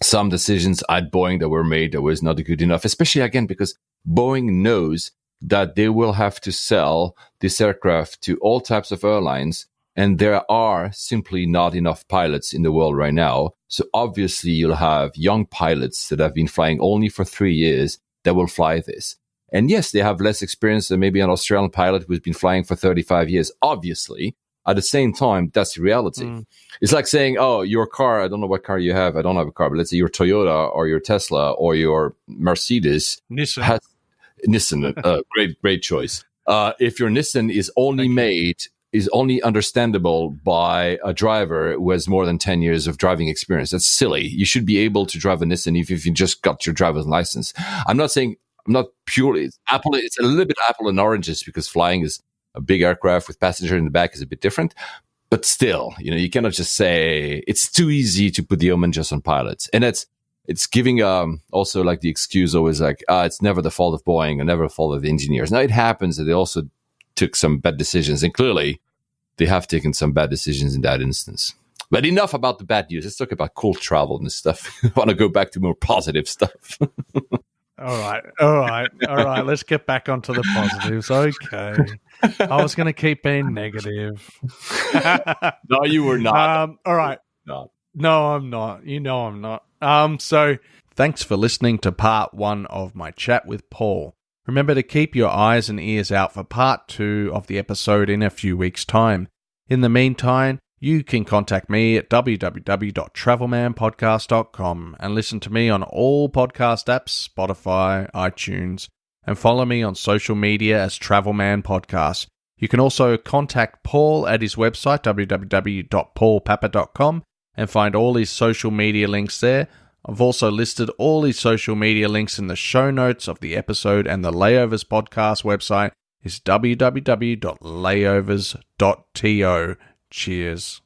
[SPEAKER 2] some decisions at Boeing that were made that was not good enough, especially again because Boeing knows that they will have to sell this aircraft to all types of airlines, and there are simply not enough pilots in the world right now. So obviously you'll have young pilots that have been flying only for 3 years that will fly this. And yes, they have less experience than maybe an Australian pilot who's been flying for 35 years, obviously. At the same time, that's the reality. It's like saying, oh, your car, I don't know what car you have. I don't have a car, but let's say your Toyota or your Tesla or your Mercedes.
[SPEAKER 3] Nissan,
[SPEAKER 2] great choice. If your Nissan is only understandable by a driver who has more than 10 years of driving experience, that's silly. You should be able to drive a Nissan if you just got your driver's license. I'm not purely, it's a little bit apple and oranges because flying is a big aircraft with passenger in the back is a bit different, but still, you cannot just say it's too easy to put the omen just on pilots. And it's giving also like the excuse always like, it's never the fault of Boeing or never the fault of the engineers. Now it happens that they also took some bad decisions, and clearly they have taken some bad decisions in that instance. But enough about the bad news. Let's talk about cool travel and stuff. I want to go back to more positive stuff.
[SPEAKER 3] All right. Let's get back onto the positives. Okay. I was going to keep being negative.
[SPEAKER 2] No, you were not.
[SPEAKER 3] All right.
[SPEAKER 2] No.
[SPEAKER 3] No, I'm not. You know I'm not. So
[SPEAKER 1] Thanks for listening to part 1 of my chat with Paul. Remember to keep your eyes and ears out for part 2 of the episode in a few weeks' time. In the meantime, you can contact me at www.travelmanpodcast.com and listen to me on all podcast apps, Spotify, iTunes, and follow me on social media as Travelman Podcast. You can also contact Paul at his website, www.paulpapa.com, and find all his social media links there. I've also listed all his social media links in the show notes of the episode, and the Layovers Podcast website is www.layovers.to. Cheers.